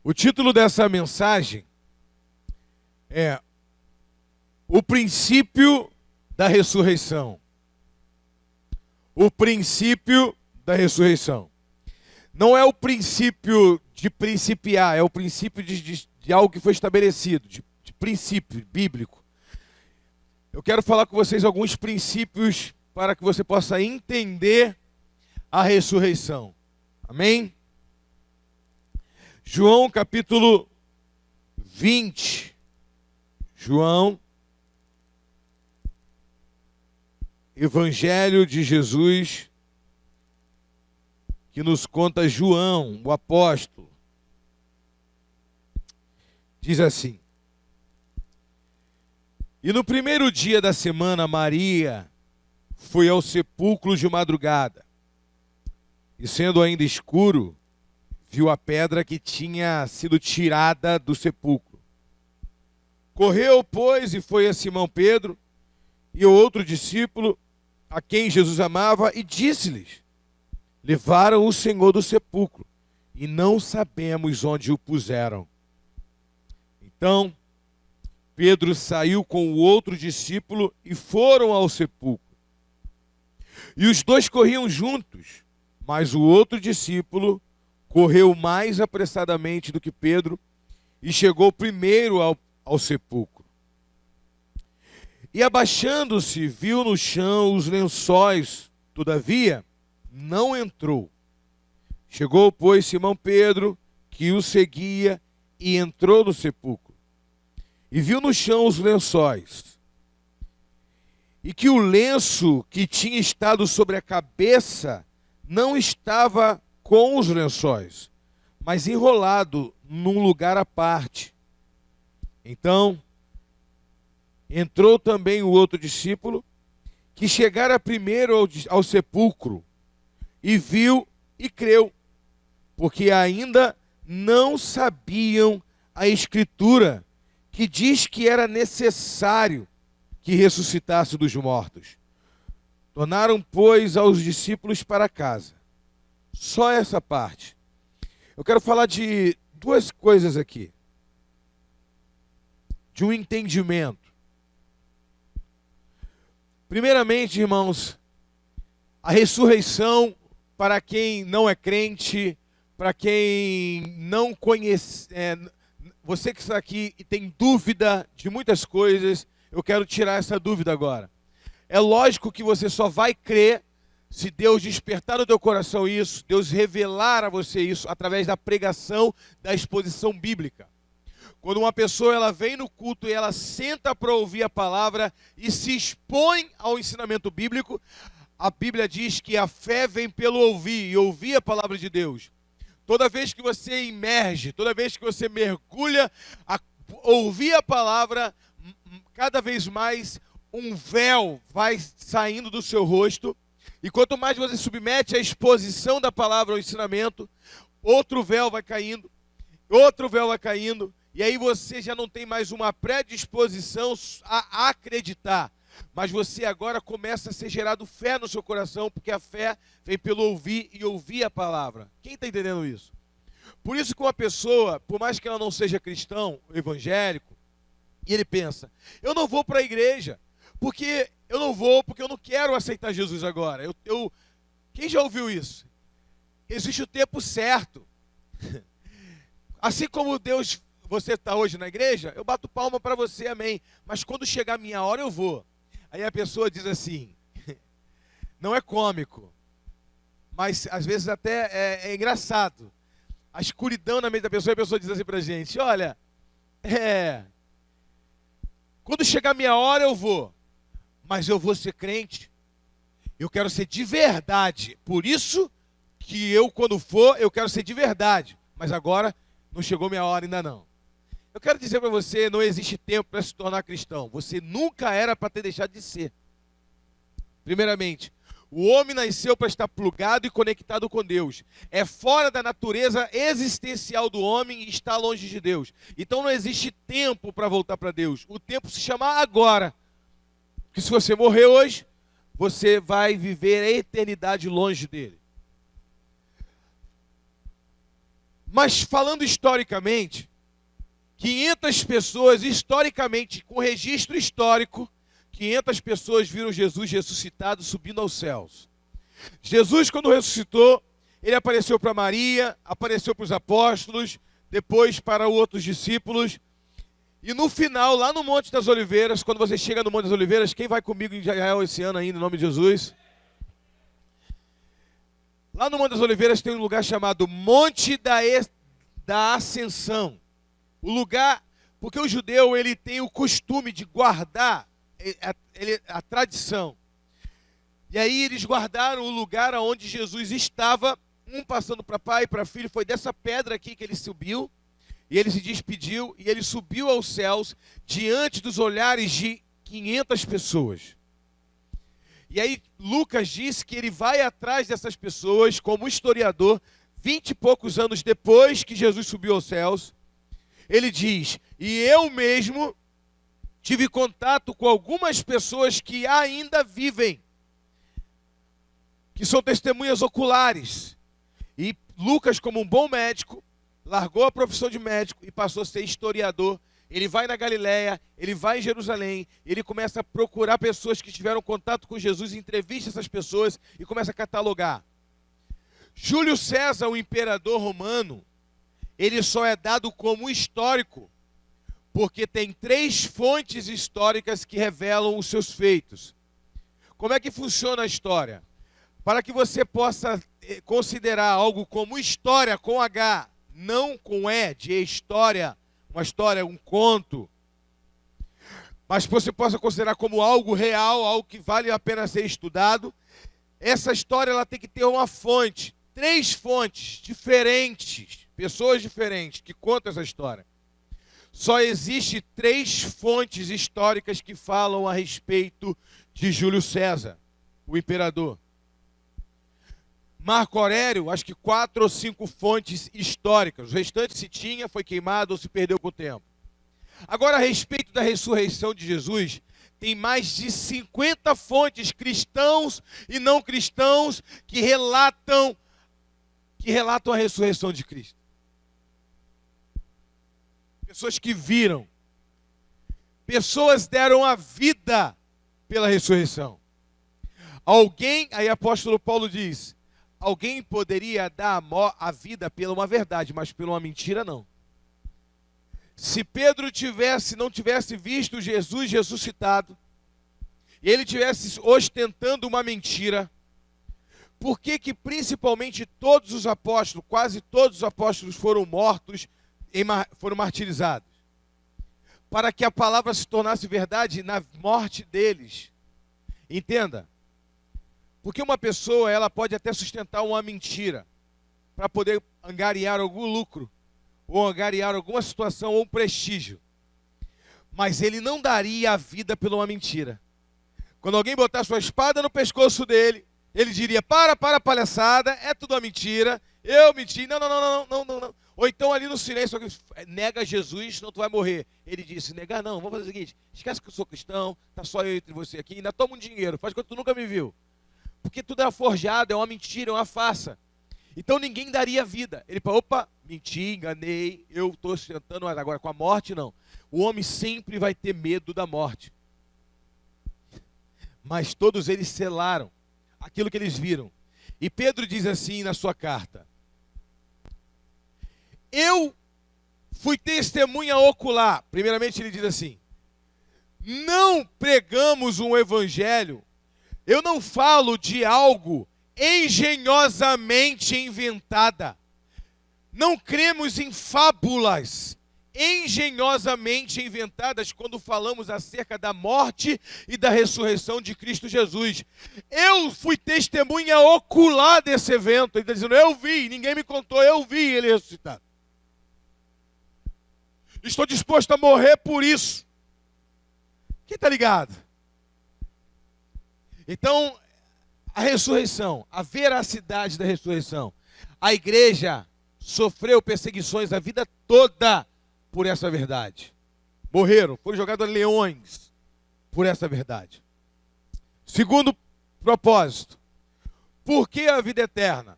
O título dessa mensagem é O Princípio da Ressurreição. O princípio da ressurreição. Não é o princípio de principiar, é o princípio de algo que foi estabelecido, de princípio bíblico. Eu quero falar com vocês alguns princípios para que você possa entender a ressurreição. Amém? João capítulo 20. João, Evangelho de Jesus, que nos conta João, o apóstolo. Diz assim: E no primeiro dia da semana, Maria foi ao sepulcro de madrugada, e sendo ainda escuro, viu a pedra que tinha sido tirada do sepulcro. Correu, pois, e foi a Simão Pedro e o outro discípulo, a quem Jesus amava, e disse-lhes: Levaram o Senhor do sepulcro, e não sabemos onde o puseram. Então, Pedro saiu com o outro discípulo e foram ao sepulcro. E os dois corriam juntos, mas o outro discípulo correu mais apressadamente do que Pedro e chegou primeiro ao sepulcro. E abaixando-se, viu no chão os lençóis, todavia não entrou. Chegou, pois, Simão Pedro, que o seguia, e entrou no sepulcro. E viu no chão os lençóis, e que o lenço que tinha estado sobre a cabeça não estava com os lençóis, mas enrolado num lugar à parte. Então, entrou também o outro discípulo, que chegara primeiro ao sepulcro, e viu e creu, porque ainda não sabiam a Escritura, que diz que era necessário que ressuscitasse dos mortos. Tornaram, pois, aos discípulos para casa. Só essa parte. Eu quero falar de duas coisas aqui. De um entendimento. Primeiramente, irmãos, a ressurreição, para quem não é crente, para quem não conhece, você que está aqui e tem dúvida de muitas coisas, eu quero tirar essa dúvida agora. É lógico que você só vai crer se Deus despertar no teu coração isso, Deus revelar a você isso através da pregação, da exposição bíblica. Quando uma pessoa ela vem no culto e ela senta para ouvir a palavra e se expõe ao ensinamento bíblico, a Bíblia diz que a fé vem pelo ouvir, e ouvir a palavra de Deus. Toda vez que você imerge, toda vez que você mergulha a ouvir a palavra, cada vez mais um véu vai saindo do seu rosto. E quanto mais você submete a exposição da palavra ao ensinamento, outro véu vai caindo, outro véu vai caindo. E aí você já não tem mais uma predisposição a acreditar. Mas você agora começa a ser gerado fé no seu coração, porque a fé vem pelo ouvir e ouvir a palavra. Quem está entendendo isso? Por isso que uma pessoa, por mais que ela não seja cristão, evangélico, e ele pensa, eu não vou para a igreja, porque eu não quero aceitar Jesus agora. Quem já ouviu isso? Existe o tempo certo. Assim como Deus, você está hoje na igreja, eu bato palma para você, amém. Mas quando chegar a minha hora, eu vou. Aí a pessoa diz assim, não é cômico, mas às vezes até é engraçado. A escuridão na mente da pessoa, e a pessoa diz assim pra gente, olha, quando chegar a minha hora eu vou, mas eu vou ser crente, eu quero ser de verdade, por isso que eu quando for, eu quero ser de verdade, mas agora não chegou minha hora ainda não. Eu quero dizer para você, não existe tempo para se tornar cristão. Você nunca era para ter deixado de ser. Primeiramente, o homem nasceu para estar plugado e conectado com Deus. É fora da natureza existencial do homem e está longe de Deus. Então não existe tempo para voltar para Deus. O tempo se chama agora. Porque se você morrer hoje, você vai viver a eternidade longe dele. Mas falando historicamente, 500 pessoas, historicamente, com registro histórico, 500 pessoas viram Jesus ressuscitado subindo aos céus. Jesus, quando ressuscitou, ele apareceu para Maria, apareceu para os apóstolos, depois para outros discípulos. E no final, lá no Monte das Oliveiras, quando você chega no Monte das Oliveiras, quem vai comigo em Israel esse ano ainda, em nome de Jesus? Lá no Monte das Oliveiras tem um lugar chamado Monte da Ascensão. O lugar, porque o judeu ele tem o costume de guardar a tradição. E aí eles guardaram o lugar onde Jesus estava, um passando para pai e para filho, foi dessa pedra aqui que ele subiu, e ele se despediu, e ele subiu aos céus, diante dos olhares de 500 pessoas. E aí Lucas disse que ele vai atrás dessas pessoas, como historiador, 20 e poucos anos depois que Jesus subiu aos céus. Ele diz, e eu mesmo tive contato com algumas pessoas que ainda vivem, que são testemunhas oculares. E Lucas, como um bom médico, largou a profissão de médico e passou a ser historiador. Ele vai na Galileia, ele vai em Jerusalém, ele começa a procurar pessoas que tiveram contato com Jesus, entrevista essas pessoas e começa a catalogar. Júlio César, o imperador romano, ele só é dado como histórico, porque tem 3 fontes históricas que revelam os seus feitos. Como é que funciona a história? Para que você possa considerar algo como história com H, não com E, de história, uma história, um conto, mas que você possa considerar como algo real, algo que vale a pena ser estudado, essa história ela tem que ter uma fonte, 3 fontes diferentes, pessoas diferentes que contam essa história. Só existe 3 fontes históricas que falam a respeito de Júlio César, o imperador. Marco Aurélio, acho que 4 ou 5 fontes históricas. O restante, se tinha, foi queimado ou se perdeu com o tempo. Agora, a respeito da ressurreição de Jesus, tem mais de 50 fontes, cristãos e não cristãos, que relatam a ressurreição de Cristo. Pessoas que viram. Pessoas deram a vida pela ressurreição. Alguém, aí apóstolo Paulo diz, alguém poderia dar a vida pela uma verdade, mas pela uma mentira não. Se Pedro não tivesse visto Jesus ressuscitado, e ele tivesse ostentando uma mentira, por que que principalmente todos os apóstolos, quase todos os apóstolos foram mortos, foram martirizados? Para que a palavra se tornasse verdade na morte deles. Entenda? Porque uma pessoa, ela pode até sustentar uma mentira para poder angariar algum lucro, ou angariar alguma situação ou um prestígio. Mas ele não daria a vida por uma mentira. Quando alguém botar sua espada no pescoço dele, ele diria, para palhaçada, é tudo uma mentira, eu menti, não. Ou então ali no silêncio, alguém nega Jesus, senão tu vai morrer. Ele disse, negar não, vamos fazer o seguinte, esquece que eu sou cristão, tá só eu entre você aqui, ainda toma um dinheiro, faz quando tu nunca me viu. Porque tudo é forjado, é uma mentira, é uma farsa. Então ninguém daria vida. Ele fala, opa, menti, enganei, eu estou sustentando, mas agora com a morte não. O homem sempre vai ter medo da morte. Mas todos eles selaram aquilo que eles viram. E Pedro diz assim na sua carta, eu fui testemunha ocular. Primeiramente ele diz assim, não pregamos um evangelho, eu não falo de algo engenhosamente inventada. Não cremos em fábulas engenhosamente inventadas quando falamos acerca da morte e da ressurreição de Cristo Jesus. Eu fui testemunha ocular desse evento. Ele está dizendo, eu vi, ninguém me contou, eu vi ele ressuscitado. Estou disposto a morrer por isso. Quem está ligado? Então, a ressurreição, a veracidade da ressurreição. A igreja sofreu perseguições a vida toda por essa verdade. Morreram, foram jogados a leões por essa verdade. Segundo propósito, por que a vida eterna?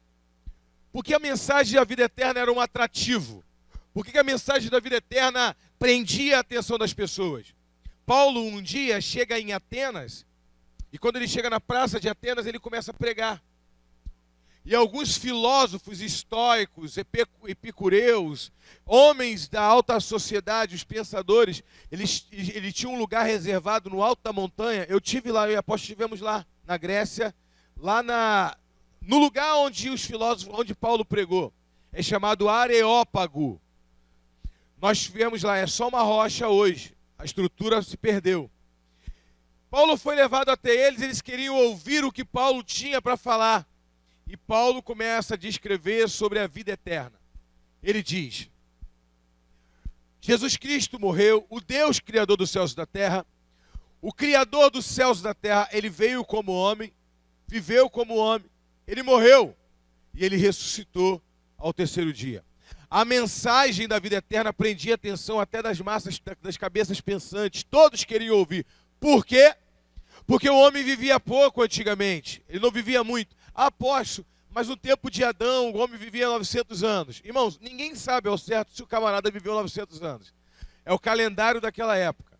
Por que a mensagem da vida eterna era um atrativo? Por que a mensagem da vida eterna prendia a atenção das pessoas? Paulo um dia chega em Atenas, e quando ele chega na praça de Atenas, ele começa a pregar. E alguns filósofos estoicos, epicureus, homens da alta sociedade, os pensadores, eles tinham um lugar reservado no alto da montanha. Eu tive lá, eu e a apóstolo estivemos lá, na Grécia, lá no lugar onde os filósofos, onde Paulo pregou. É chamado Areópago. Nós estivemos lá, é só uma rocha hoje. A estrutura se perdeu. Paulo foi levado até eles queriam ouvir o que Paulo tinha para falar. E Paulo começa a descrever sobre a vida eterna. Ele diz: Jesus Cristo morreu, o Deus Criador dos céus e da terra, o Criador dos céus e da terra, ele veio como homem, viveu como homem, ele morreu e ele ressuscitou ao terceiro dia. A mensagem da vida eterna prendia a atenção até das massas, das cabeças pensantes. Todos queriam ouvir. Por quê? Porque o homem vivia pouco antigamente. Ele não vivia muito. Apóstolo, mas no tempo de Adão, o homem vivia 900 anos. Irmãos, ninguém sabe ao certo se o camarada viveu 900 anos. É o calendário daquela época.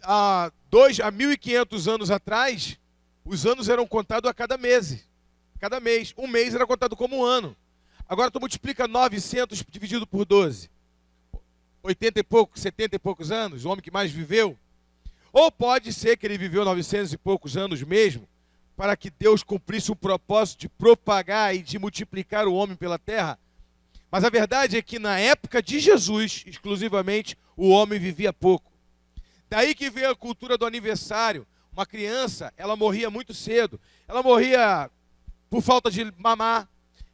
Há 1.500 anos atrás, os anos eram contados a cada mês. Cada mês. Um mês era contado como um ano. Agora tu multiplica 900 dividido por 12. 80 e poucos, 70 e poucos anos, o homem que mais viveu. Ou pode ser que ele viveu 900 e poucos anos mesmo, para que Deus cumprisse o propósito de propagar e de multiplicar o homem pela terra. Mas a verdade é que na época de Jesus, exclusivamente, o homem vivia pouco. Daí que veio a cultura do aniversário. Uma criança, ela morria muito cedo. Ela morria por falta de mamar.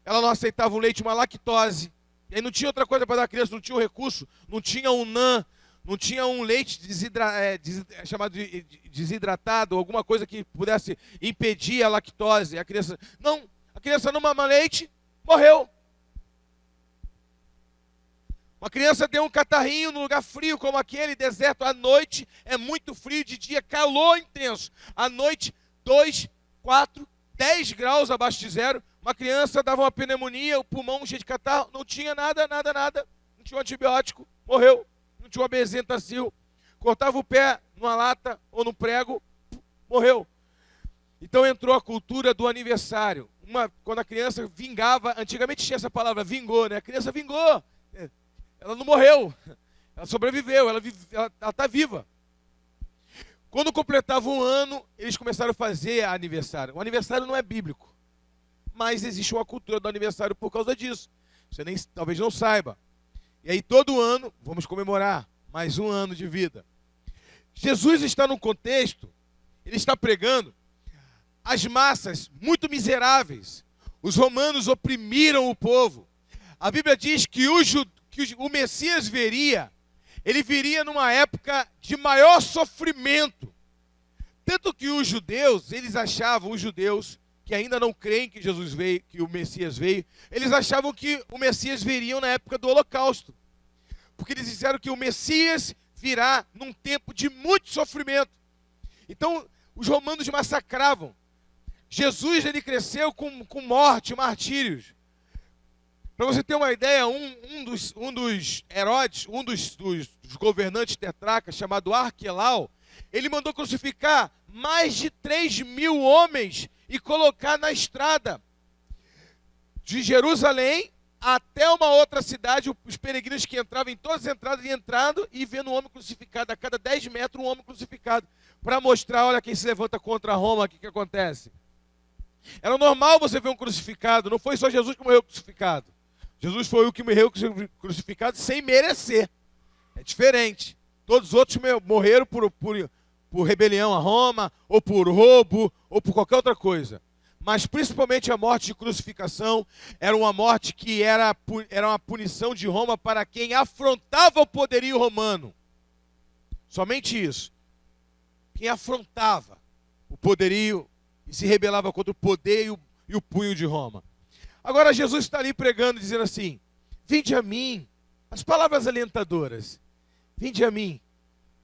Ela não aceitava um leite, uma lactose. E aí não tinha outra coisa para dar à criança, não tinha um recurso, não tinha um NAN, não tinha um leite chamado de desidratado, alguma coisa que pudesse impedir a lactose. A criança não mama leite, morreu. Uma criança deu um catarrinho num lugar frio como aquele, deserto, à noite é muito frio, de dia calor intenso. À noite, 2, 4, 10 graus abaixo de zero. Uma criança dava uma pneumonia, o pulmão cheio de catarro, não tinha nada. Não tinha um antibiótico, morreu. Não tinha uma Bezentacil. Cortava o pé numa lata ou num prego, morreu. Então entrou a cultura do aniversário. Quando a criança vingava, antigamente tinha essa palavra, vingou, né? A criança vingou. Ela não morreu, ela sobreviveu, ela está viva. Quando completava um ano, eles começaram a fazer aniversário. O aniversário não é bíblico, mas existe uma cultura do aniversário por causa disso. Você talvez não saiba. E aí todo ano, vamos comemorar mais um ano de vida. Jesus está num contexto, ele está pregando, as massas muito miseráveis. Os romanos oprimiram o povo. A Bíblia diz que o Messias ele viria numa época de maior sofrimento. Tanto que os judeus que ainda não creem que Jesus veio, que o Messias veio, eles achavam que o Messias viria na época do Holocausto. Porque eles disseram que o Messias virá num tempo de muito sofrimento. Então, os romanos massacravam. Jesus, ele cresceu com morte, martírios. Para você ter uma ideia, um dos Herodes, um dos governantes tetrarcas, chamado Arquelau, ele mandou crucificar mais de 3.000 homens e colocar na estrada de Jerusalém até uma outra cidade. Os peregrinos que entravam em todas as entradas e entrando e vendo um homem crucificado. A cada 10 metros um homem crucificado. Para mostrar, olha quem se levanta contra Roma, o que acontece. Era normal você ver um crucificado, não foi só Jesus que morreu crucificado. Jesus foi o que morreu crucificado sem merecer. É diferente. Todos os outros morreram por rebelião a Roma, ou por roubo, ou por qualquer outra coisa. Mas principalmente a morte de crucificação era uma morte que era uma punição de Roma para quem afrontava o poderio romano. Somente isso. Quem afrontava o poderio e se rebelava contra o poder e o punho de Roma. Agora Jesus está ali pregando, dizendo assim: vinde a mim, as palavras alentadoras, vinde a mim,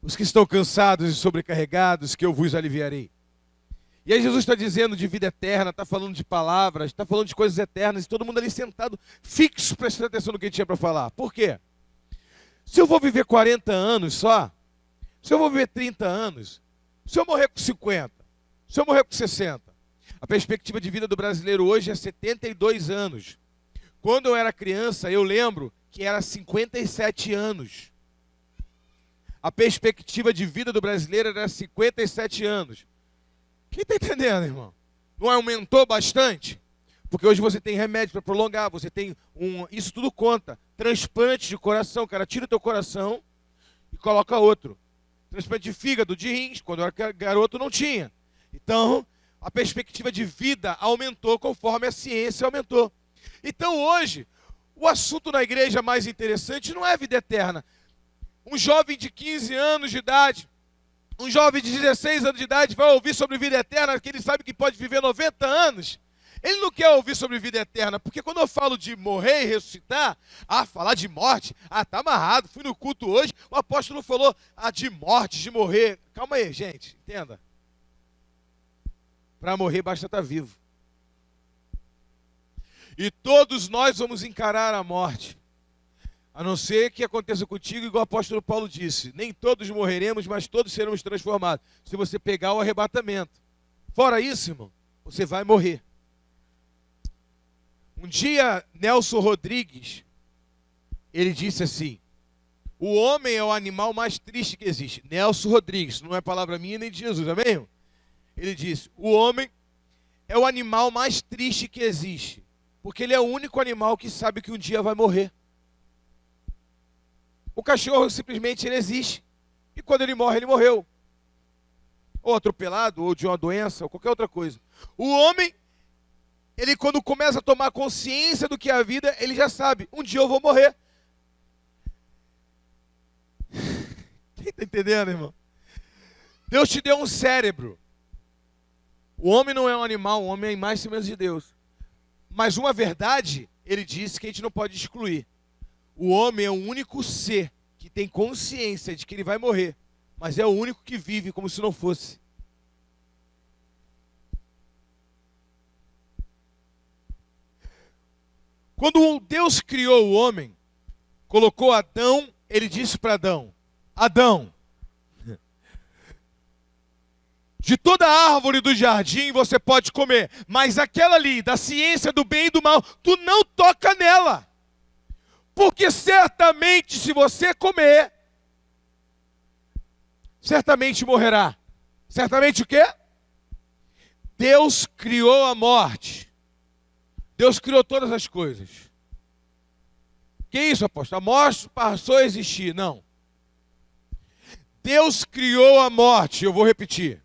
os que estão cansados e sobrecarregados, que eu vos aliviarei. E aí Jesus está dizendo de vida eterna, está falando de palavras, está falando de coisas eternas, e todo mundo ali sentado, fixo, prestando atenção no que ele tinha para falar. Por quê? Se eu vou viver 40 anos só, se eu vou viver 30 anos, se eu morrer com 50, se eu morrer com 60, a perspectiva de vida do brasileiro hoje é 72 anos. Quando eu era criança, eu lembro que era 57 anos. A perspectiva de vida do brasileiro era 57 anos. Quem está entendendo, irmão? Não aumentou bastante? Porque hoje você tem remédio para prolongar, você tem isso tudo conta. Transplante de coração, o cara tira o teu coração e coloca outro. Transplante de fígado, de rins, quando eu era garoto não tinha. Então, a perspectiva de vida aumentou conforme a ciência aumentou. Então hoje, o assunto na igreja mais interessante não é vida eterna. Um jovem de 15 anos de idade, um jovem de 16 anos de idade vai ouvir sobre vida eterna, que ele sabe que pode viver 90 anos. Ele não quer ouvir sobre vida eterna, porque quando eu falo de morrer e ressuscitar, falar de morte, tá amarrado, fui no culto hoje, o apóstolo falou, de morte, de morrer. Calma aí, gente, entenda. Para morrer basta estar vivo. E todos nós vamos encarar a morte. A não ser que aconteça contigo, igual o apóstolo Paulo disse. Nem todos morreremos, mas todos seremos transformados. Se você pegar o arrebatamento. Fora isso, irmão, você vai morrer. Um dia, Nelson Rodrigues, ele disse assim, o homem é o animal mais triste que existe. Nelson Rodrigues, não é palavra minha nem de Jesus, amém, irmão? Ele disse, o homem é o animal mais triste que existe. Porque ele é o único animal que sabe que um dia vai morrer. O cachorro simplesmente ele existe. E quando ele morre, ele morreu. Ou atropelado, ou de uma doença, ou qualquer outra coisa. O homem, ele quando começa a tomar consciência do que é a vida, ele já sabe, um dia eu vou morrer. Quem está entendendo, irmão? Deus te deu um cérebro. O homem não é um animal, o homem é a imagem e semelhança de Deus. Mas uma verdade, ele disse que a gente não pode excluir. O homem é o único ser que tem consciência de que ele vai morrer, mas é o único que vive como se não fosse. Quando Deus criou o homem, colocou Adão, ele disse para Adão, Adão, de toda árvore do jardim você pode comer, mas aquela ali, da ciência do bem e do mal, tu não toca nela. Porque certamente se você comer, certamente morrerá. Certamente o quê? Deus criou a morte. Deus criou todas as coisas. Que isso, apóstolo? A morte passou a existir. Não. Deus criou a morte. Eu vou repetir.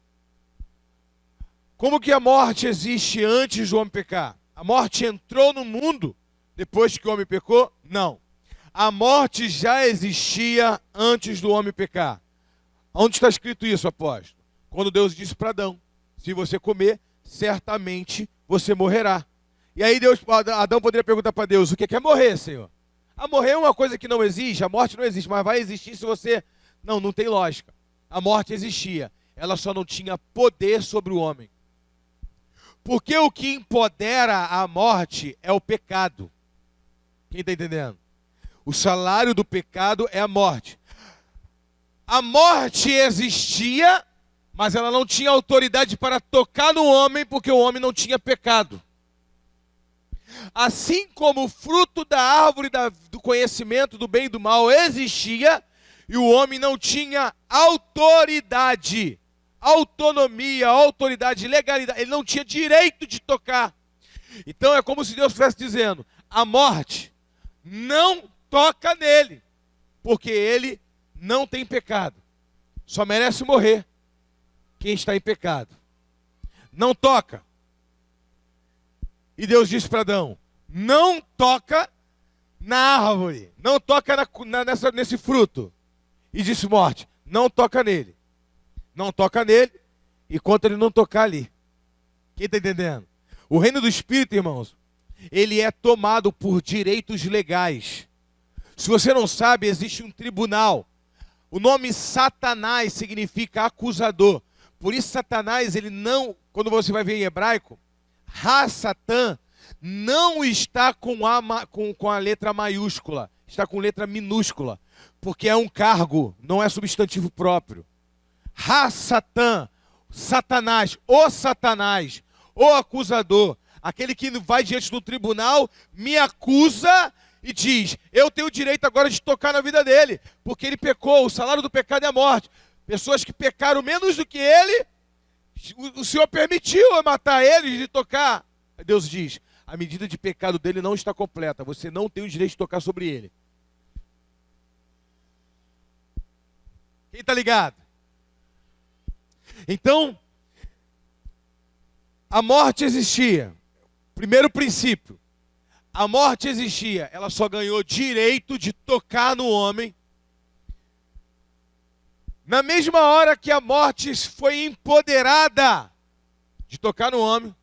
Como que a morte existe antes do homem pecar? A morte entrou no mundo depois que o homem pecou? Não. A morte já existia antes do homem pecar. Onde está escrito isso, apóstolo? Quando Deus disse para Adão, se você comer, certamente você morrerá. E aí Adão poderia perguntar para Deus, o que é morrer, Senhor? Morrer é uma coisa que não existe, a morte não existe, mas vai existir se você... Não tem lógica. A morte existia, ela só não tinha poder sobre o homem. Porque o que empodera a morte é o pecado. Quem está entendendo? O salário do pecado é a morte. A morte existia, mas ela não tinha autoridade para tocar no homem, porque o homem não tinha pecado. Assim como o fruto da árvore do conhecimento do bem e do mal existia, e o homem não tinha autoridade, autonomia, autoridade, legalidade, ele não tinha direito de tocar. Então é como se Deus estivesse dizendo, a morte não toca nele, porque ele não tem pecado. Só merece morrer quem está em pecado. Não toca. E Deus disse para Adão, não toca na árvore, não toca nesse fruto. E disse morte, não toca nele. Não toca nele, enquanto ele não tocar ali. Quem está entendendo? O reino do Espírito, irmãos, ele é tomado por direitos legais. Se você não sabe, existe um tribunal. O nome Satanás significa acusador. Por isso Satanás, ele não, quando você vai ver em hebraico, Ha-Satã não está com a letra maiúscula, está com letra minúscula, porque é um cargo, não é substantivo próprio. Ha-Satã, Satanás, o acusador, aquele que vai diante do tribunal, me acusa e diz, eu tenho o direito agora de tocar na vida dele, porque ele pecou, o salário do pecado é a morte. Pessoas que pecaram menos do que ele, o Senhor permitiu eu matar eles de tocar. Deus diz, a medida de pecado dele não está completa, você não tem o direito de tocar sobre ele. Quem está ligado? Então, a morte existia. Primeiro princípio, a morte existia, ela só ganhou direito de tocar no homem na mesma hora que a morte foi empoderada de tocar no homem.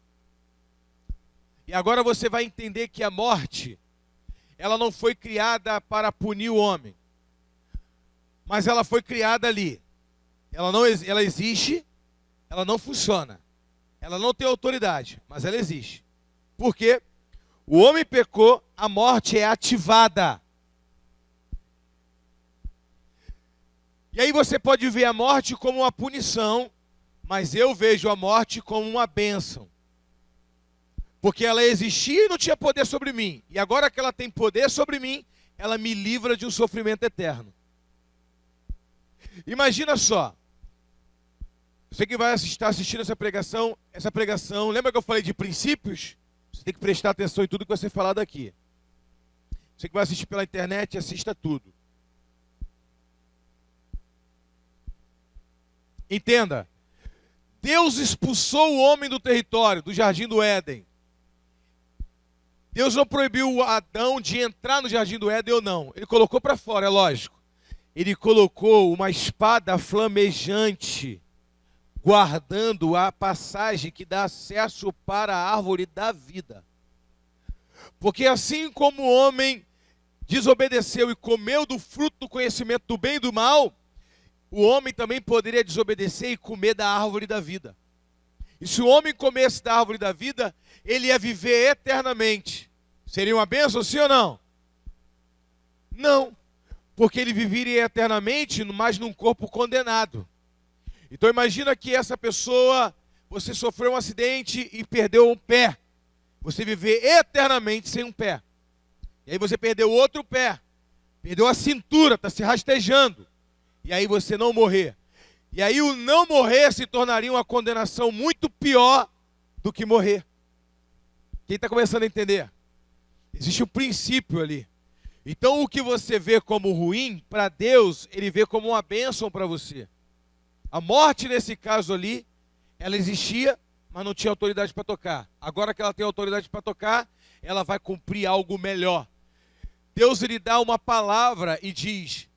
E agora você vai entender que a morte, ela não foi criada para punir o homem, mas ela foi criada ali. Ela existe, ela não funciona, ela não tem autoridade, mas ela existe. Por quê? O homem pecou, a morte é ativada. E aí você pode ver a morte como uma punição, mas eu vejo a morte como uma bênção. Porque ela existia e não tinha poder sobre mim. E agora que ela tem poder sobre mim, ela me livra de um sofrimento eterno. Imagina só. Você que vai estar assistindo essa pregação, lembra que eu falei de princípios? Você tem que prestar atenção em tudo que vai ser falado aqui. Você que vai assistir pela internet, assista tudo. Entenda. Deus expulsou o homem do território, do jardim do Éden. Deus não proibiu Adão de entrar no jardim do Éden ou não. Ele colocou para fora, é lógico. Ele colocou uma espada flamejante, guardando a passagem que dá acesso para a árvore da vida. Porque assim como o homem desobedeceu e comeu do fruto do conhecimento do bem e do mal, o homem também poderia desobedecer e comer da árvore da vida. E se o homem comesse da árvore da vida, ele ia viver eternamente. Seria uma bênção, sim ou não? Não, porque ele viveria eternamente, mas num corpo condenado. Então imagina que essa pessoa, você sofreu um acidente e perdeu um pé. Você viver eternamente sem um pé. E aí você perdeu outro pé. Perdeu a cintura, está se rastejando. E aí você não morrer. E aí o não morrer se tornaria uma condenação muito pior do que morrer. Quem está começando a entender? Existe um princípio ali. Então o que você vê como ruim, para Deus, Ele vê como uma bênção para você. A morte nesse caso ali, ela existia, mas não tinha autoridade para tocar. Agora que ela tem autoridade para tocar, ela vai cumprir algo melhor. Deus lhe dá uma palavra e diz...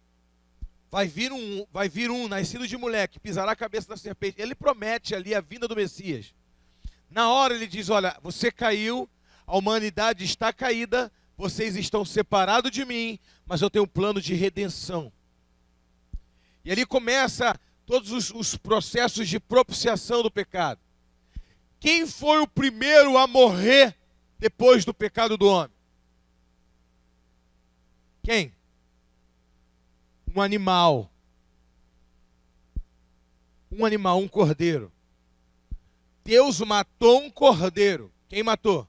Vai vir um nascido de mulher que pisará a cabeça da serpente. Ele promete ali a vinda do Messias. Na hora ele diz, olha, você caiu, a humanidade está caída, vocês estão separados de mim, mas eu tenho um plano de redenção. E ali começa todos os processos de propiciação do pecado. Quem foi o primeiro a morrer depois do pecado do homem? Quem? Um animal, um cordeiro. Deus matou um cordeiro. Quem matou?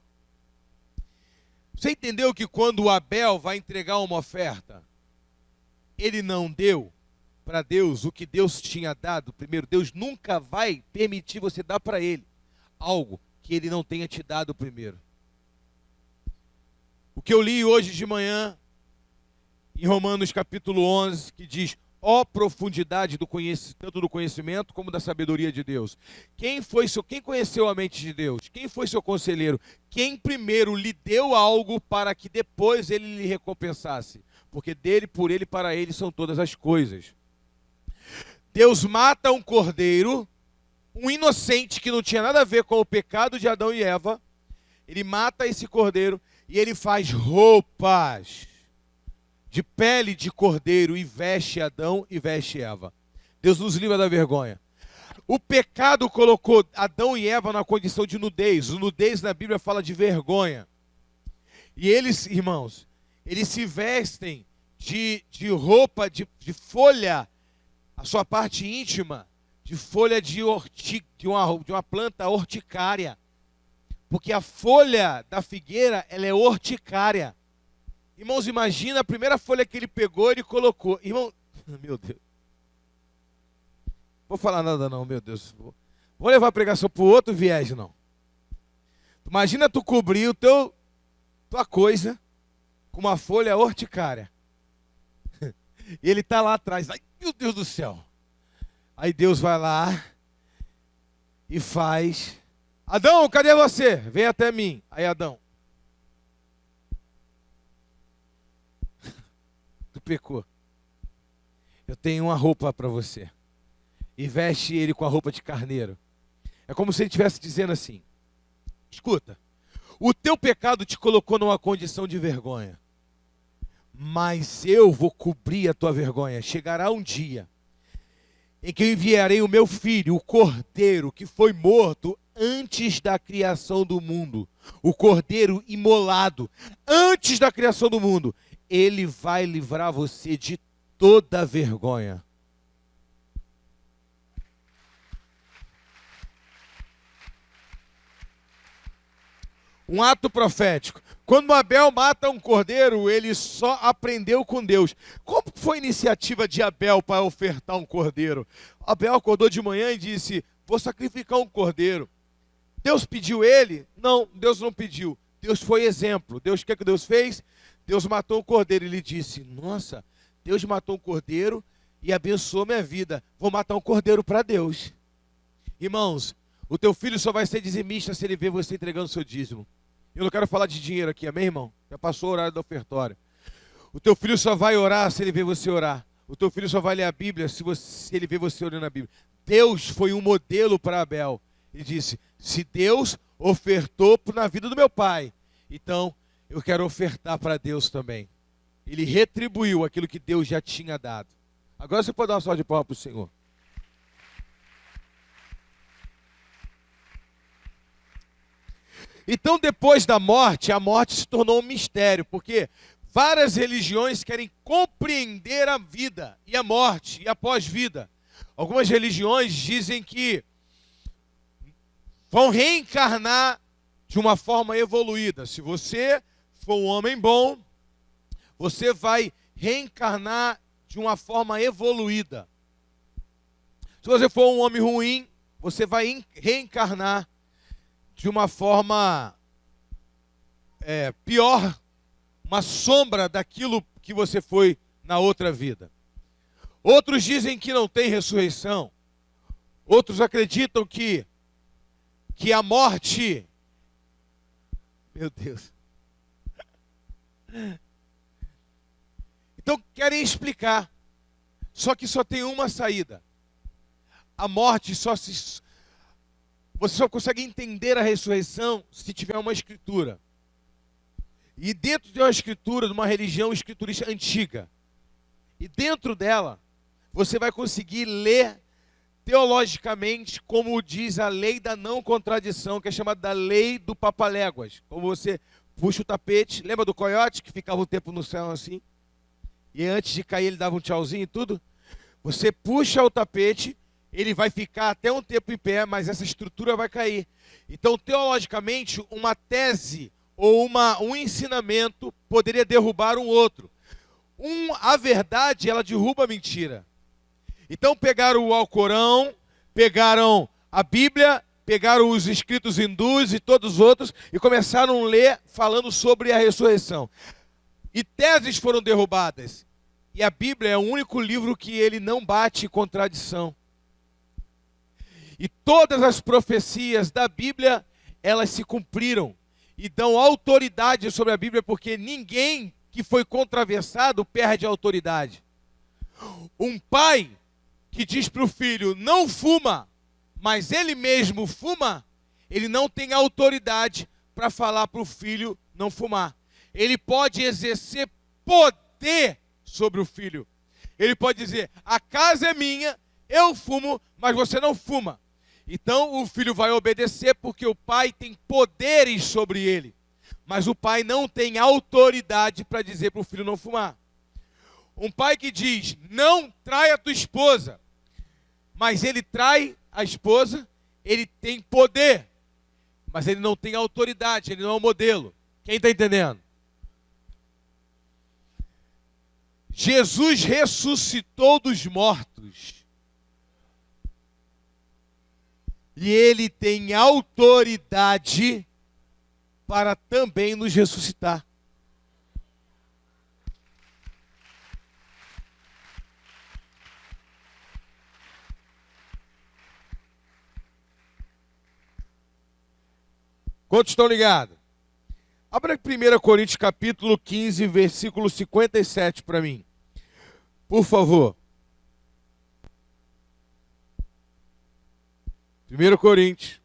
Você entendeu que quando o Abel vai entregar uma oferta, ele não deu para Deus o que Deus tinha dado primeiro? Deus nunca vai permitir você dar para ele algo que ele não tenha te dado primeiro. O que eu li hoje de manhã, em Romanos capítulo 11, que diz, ó profundidade tanto do conhecimento como da sabedoria de Deus. Quem conheceu a mente de Deus? Quem foi seu conselheiro? Quem primeiro lhe deu algo para que depois ele lhe recompensasse? Porque dele, por ele, para ele são todas as coisas. Deus mata um cordeiro, um inocente que não tinha nada a ver com o pecado de Adão e Eva. Ele mata esse cordeiro e ele faz roupas de pele de cordeiro e veste Adão e veste Eva. Deus nos livra da vergonha. O pecado colocou Adão e Eva na condição de nudez. O nudez na Bíblia fala de vergonha. E eles, irmãos, eles se vestem de roupa, de folha, a sua parte íntima, de folha de uma planta horticária. Porque a folha da figueira, ela é horticária. Irmãos, imagina a primeira folha que ele pegou, ele colocou. Irmão, meu Deus. Vou falar nada não, meu Deus. Vou levar a pregação para o outro viés, não. Imagina tu cobrir tua coisa com uma folha horticária. E ele está lá atrás. Ai, meu Deus do céu. Aí Deus vai lá e faz. Adão, cadê você? Vem até mim. Aí Adão. Tu pecou. Eu tenho uma roupa para você. E veste ele com a roupa de carneiro. É como se ele estivesse dizendo assim: escuta, o teu pecado te colocou numa condição de vergonha, mas eu vou cobrir a tua vergonha. Chegará um dia em que eu enviarei o meu filho, o cordeiro que foi morto antes da criação do mundo, o cordeiro imolado antes da criação do mundo. Ele vai livrar você de toda vergonha. Um ato profético. Quando Abel mata um cordeiro, ele só aprendeu com Deus. Como foi a iniciativa de Abel para ofertar um cordeiro? Abel acordou de manhã e disse: vou sacrificar um cordeiro. Deus pediu ele? Não, Deus não pediu. Deus foi exemplo. Deus, o que Deus fez? Deus matou um cordeiro. Ele disse: nossa, Deus matou um cordeiro e abençoou minha vida. Vou matar um cordeiro para Deus. Irmãos, o teu filho só vai ser dizimista se ele ver você entregando o seu dízimo. Eu não quero falar de dinheiro aqui, amém, irmão? Já passou o horário da ofertória. O teu filho só vai orar se ele ver você orar. O teu filho só vai ler a Bíblia se ele ver você orando a Bíblia. Deus foi um modelo para Abel. Ele disse: se Deus ofertou na vida do meu pai, então eu quero ofertar para Deus também. Ele retribuiu aquilo que Deus já tinha dado. Agora você pode dar uma salva de palmas para o Senhor. Então, depois da morte, a morte se tornou um mistério, porque várias religiões querem compreender a vida e a morte e a pós-vida. Algumas religiões dizem que vão reencarnar de uma forma evoluída. Se você for um homem bom, você vai reencarnar de uma forma evoluída. Se você for um homem ruim, você vai reencarnar de uma forma pior, uma sombra daquilo que você foi na outra vida. Outros dizem que não tem ressurreição. Outros acreditam que a morte... Meu Deus. Então querem explicar. Só que só tem uma saída. A morte você só consegue entender a ressurreição se tiver uma escritura. E dentro de uma escritura, de uma religião escriturista antiga. E dentro dela, você vai conseguir ler teologicamente, como diz a lei da não contradição, que é chamada da lei do papaléguas. Como você puxa o tapete, lembra do coiote que ficava um tempo no céu assim? E antes de cair ele dava um tchauzinho e tudo? Você puxa o tapete, ele vai ficar até um tempo em pé, mas essa estrutura vai cair. Então, teologicamente, uma tese ou um ensinamento poderia derrubar um outro. A verdade, ela derruba a mentira. Então, pegaram o Alcorão, pegaram a Bíblia, pegaram os escritos hindus e todos os outros e começaram a ler falando sobre a ressurreição. E teses foram derrubadas. E a Bíblia é o único livro que ele não bate contradição. E todas as profecias da Bíblia, elas se cumpriram. E dão autoridade sobre a Bíblia, porque ninguém que foi controversado perde a autoridade. Um pai que diz para o filho, não fuma, mas ele mesmo fuma, ele não tem autoridade para falar para o filho não fumar. Ele pode exercer poder sobre o filho. Ele pode dizer, a casa é minha, eu fumo, mas você não fuma. Então o filho vai obedecer porque o pai tem poderes sobre ele. Mas o pai não tem autoridade para dizer para o filho não fumar. Um pai que diz, não trai a tua esposa, mas ele trai a esposa, ele tem poder, mas ele não tem autoridade, ele não é um modelo. Quem está entendendo? Jesus ressuscitou dos mortos. E ele tem autoridade para também nos ressuscitar. Quantos estão ligados? Abra 1 Coríntios capítulo 15, versículo 57 para mim. Por favor. 1 Coríntios.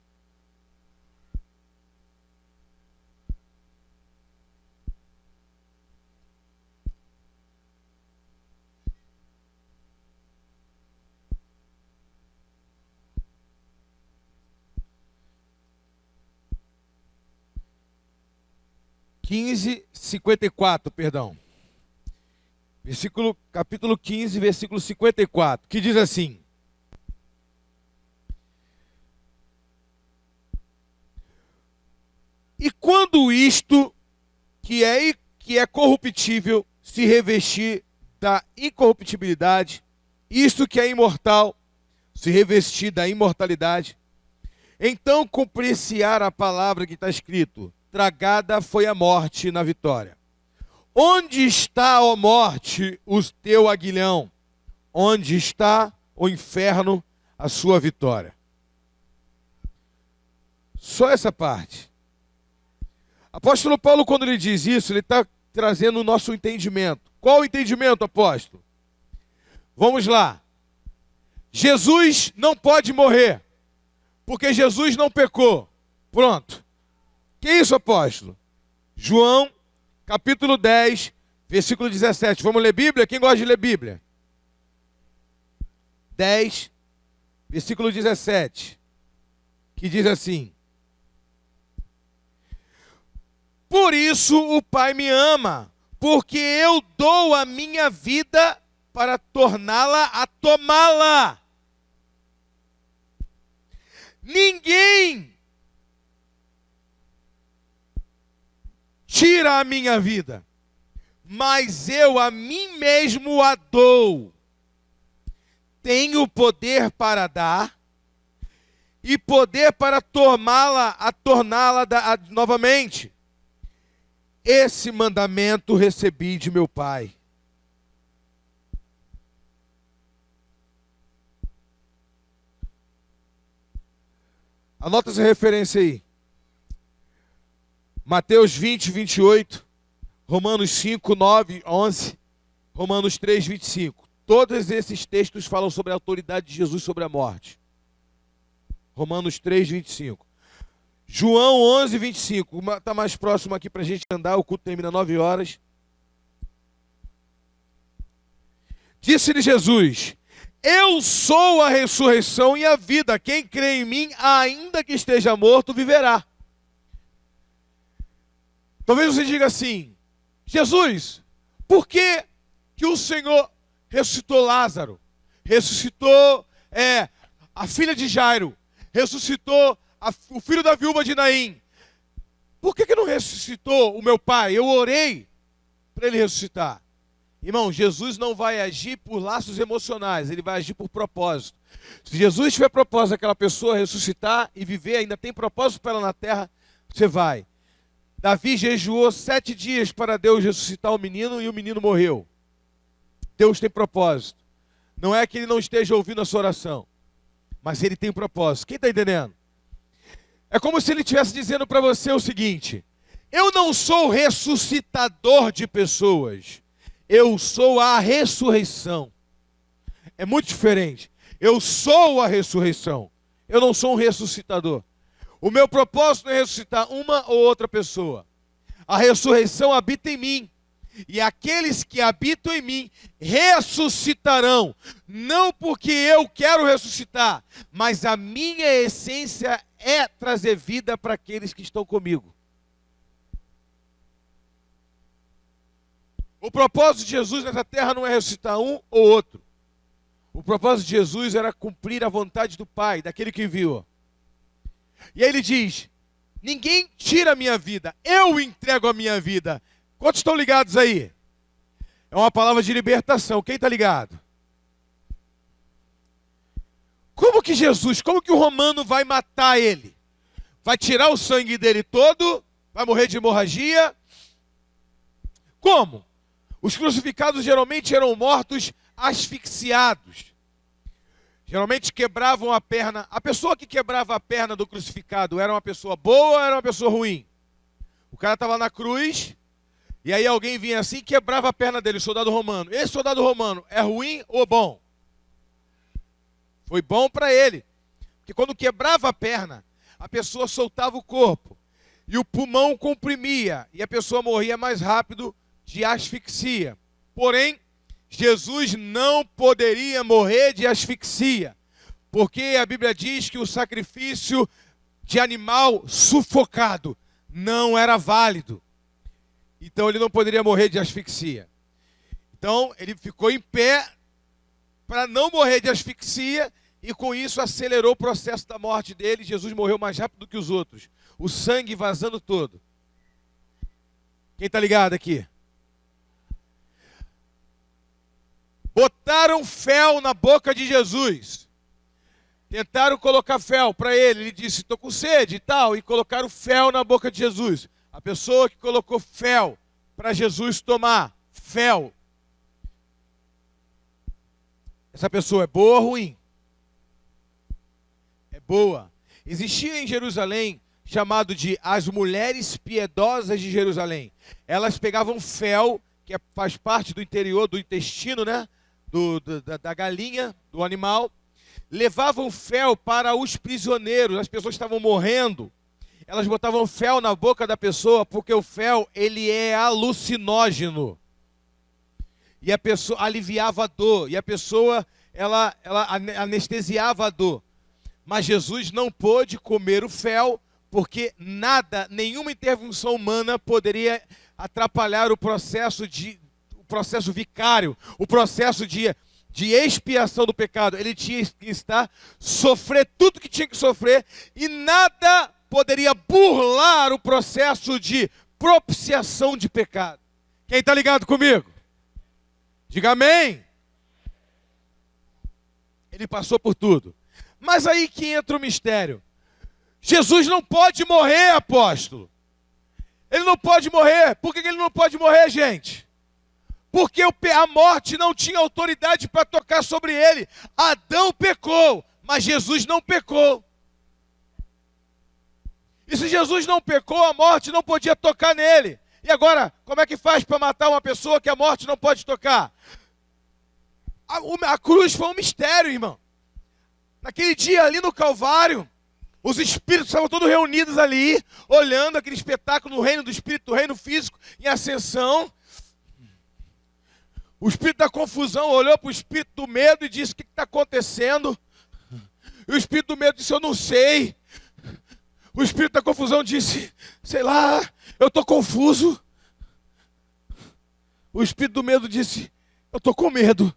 Perdão. Capítulo 15, versículo 54, que diz assim: e quando isto, que é corruptível, se revestir da incorruptibilidade, isto que é imortal, se revestir da imortalidade, então cumprir-se-á a palavra que está escrito: tragada foi a morte na vitória. Onde está, ó morte, o teu aguilhão? Onde está, o inferno, a sua vitória? Só essa parte. Apóstolo Paulo, quando ele diz isso, ele está trazendo o nosso entendimento. Qual o entendimento, apóstolo? Vamos lá. Jesus não pode morrer, porque Jesus não pecou. Pronto. Que isso, apóstolo? João, capítulo 10, versículo 17. Vamos ler Bíblia? Quem gosta de ler Bíblia? 10, versículo 17. Que diz assim: por isso o Pai me ama, porque eu dou a minha vida para torná-la a tomá-la. Ninguém tira a minha vida, mas eu a mim mesmo a dou. Tenho poder para dar e poder para torná-la novamente. Esse mandamento recebi de meu Pai. Anota essa referência aí. Mateus 20, 28, Romanos 5, 9, 11, Romanos 3, 25. Todos esses textos falam sobre a autoridade de Jesus sobre a morte. Romanos 3, 25. João 11, 25. Está mais próximo aqui para a gente andar, o culto termina 9 horas. Disse-lhe Jesus: eu sou a ressurreição e a vida. Quem crê em mim, ainda que esteja morto, viverá. Talvez você diga assim: Jesus, por que o Senhor ressuscitou Lázaro? Ressuscitou a filha de Jairo? Ressuscitou o filho da viúva de Naim? Por que não ressuscitou o meu pai? Eu orei para ele ressuscitar. Irmão, Jesus não vai agir por laços emocionais, ele vai agir por propósito. Se Jesus tiver propósito daquela pessoa ressuscitar e viver, ainda tem propósito para ela na terra, você vai. Davi jejuou 7 dias para Deus ressuscitar o menino e o menino morreu. Deus tem propósito. Não é que ele não esteja ouvindo a sua oração, mas ele tem propósito. Quem está entendendo? É como se ele estivesse dizendo para você o seguinte: eu não sou ressuscitador de pessoas, eu sou a ressurreição. É muito diferente. Eu sou a ressurreição, eu não sou um ressuscitador. O meu propósito não é ressuscitar uma ou outra pessoa. A ressurreição habita em mim. e aqueles que habitam em mim ressuscitarão, não porque eu quero ressuscitar, mas a minha essência é trazer vida para aqueles que estão comigo. O propósito de Jesus nessa terra não é ressuscitar um ou outro. O propósito de Jesus era cumprir a vontade do Pai, daquele que enviou. E aí ele diz: ninguém tira a minha vida, eu entrego a minha vida. Quantos estão ligados aí? É uma palavra de libertação. Quem está ligado? Como que Jesus, como que o romano vai matar ele? Vai tirar o sangue dele todo? Vai morrer de hemorragia? Como? Os crucificados geralmente eram mortos asfixiados. Geralmente quebravam a perna. A pessoa que quebrava a perna do crucificado era uma pessoa boa ou era uma pessoa ruim? O cara estava na cruz, e aí alguém vinha assim e quebrava a perna dele, o soldado romano. Esse soldado romano é ruim ou bom? Foi bom para ele. Porque quando quebrava a perna, a pessoa soltava o corpo. E o pulmão comprimia. E a pessoa morria mais rápido de asfixia. Porém, Jesus não poderia morrer de asfixia. Porque a Bíblia diz que o sacrifício de animal sufocado não era válido. Então ele não poderia morrer de asfixia. Então ele ficou em pé para não morrer de asfixia e com isso acelerou o processo da morte dele. Jesus morreu mais rápido que os outros. O sangue vazando todo. Quem está ligado aqui? Botaram fel na boca de Jesus. Tentaram colocar fel para ele. Ele disse: estou com sede e tal. E colocaram fel na boca de Jesus. A pessoa que colocou fel para Jesus tomar, fel, essa pessoa é boa ou ruim? É boa. Existia em Jerusalém, chamado de as mulheres piedosas de Jerusalém. Elas pegavam fel, que faz parte do interior, do intestino, né? Da galinha, do animal. Levavam fel para os prisioneiros, as pessoas estavam morrendo. Elas botavam fel na boca da pessoa, porque o fel, ele é alucinógeno. E a pessoa aliviava a dor, e a pessoa, ela anestesiava a dor. Mas Jesus não pôde comer o fel, porque nada, nenhuma intervenção humana poderia atrapalhar o processo vicário, o processo de expiação do pecado. Ele tinha que sofrer tudo que tinha que sofrer, e nada poderia burlar o processo de propiciação de pecado. Quem está ligado comigo? Diga amém. Ele passou por tudo. Mas aí que entra o mistério. Jesus não pode morrer, apóstolo. Ele não pode morrer. Por que ele não pode morrer, gente? Porque a morte não tinha autoridade para tocar sobre ele. Adão pecou, mas Jesus não pecou. E se Jesus não pecou, a morte não podia tocar nele. E agora, como é que faz para matar uma pessoa que a morte não pode tocar? A cruz foi um mistério, irmão. Naquele dia ali no Calvário, os espíritos estavam todos reunidos ali, olhando aquele espetáculo no reino do espírito, no reino físico, em ascensão. O espírito da confusão olhou para o espírito do medo e disse: o que está acontecendo? E o espírito do medo disse: eu não sei. O espírito da confusão disse: sei lá, eu estou confuso. O espírito do medo disse: eu estou com medo.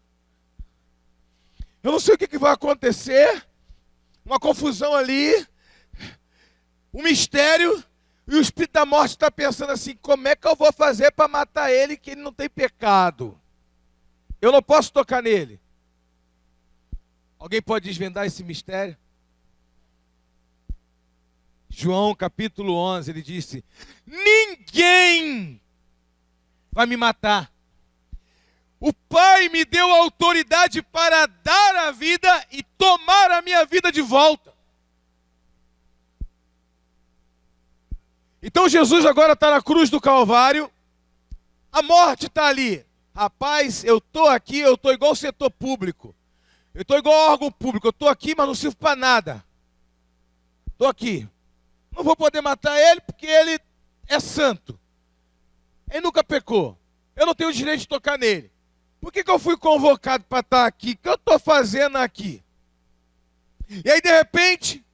Eu não sei o que vai acontecer. Uma confusão ali, um mistério. E o espírito da morte está pensando assim: como é que eu vou fazer para matar ele, que ele não tem pecado? Eu não posso tocar nele. Alguém pode desvendar esse mistério? João capítulo 11, ele disse: ninguém vai me matar. O Pai me deu autoridade para dar a vida e tomar a minha vida de volta. Então Jesus agora está na cruz do Calvário. A morte está ali. Rapaz, eu estou aqui, eu estou igual o setor público. Eu estou igual órgão público. Eu estou aqui, mas não sirvo para nada. Estou aqui. Não vou poder matar ele porque ele é santo. Ele nunca pecou. eu não tenho o direito de tocar nele. Por que eu fui convocado para estar aqui? O que eu estou fazendo aqui? E aí, de repente,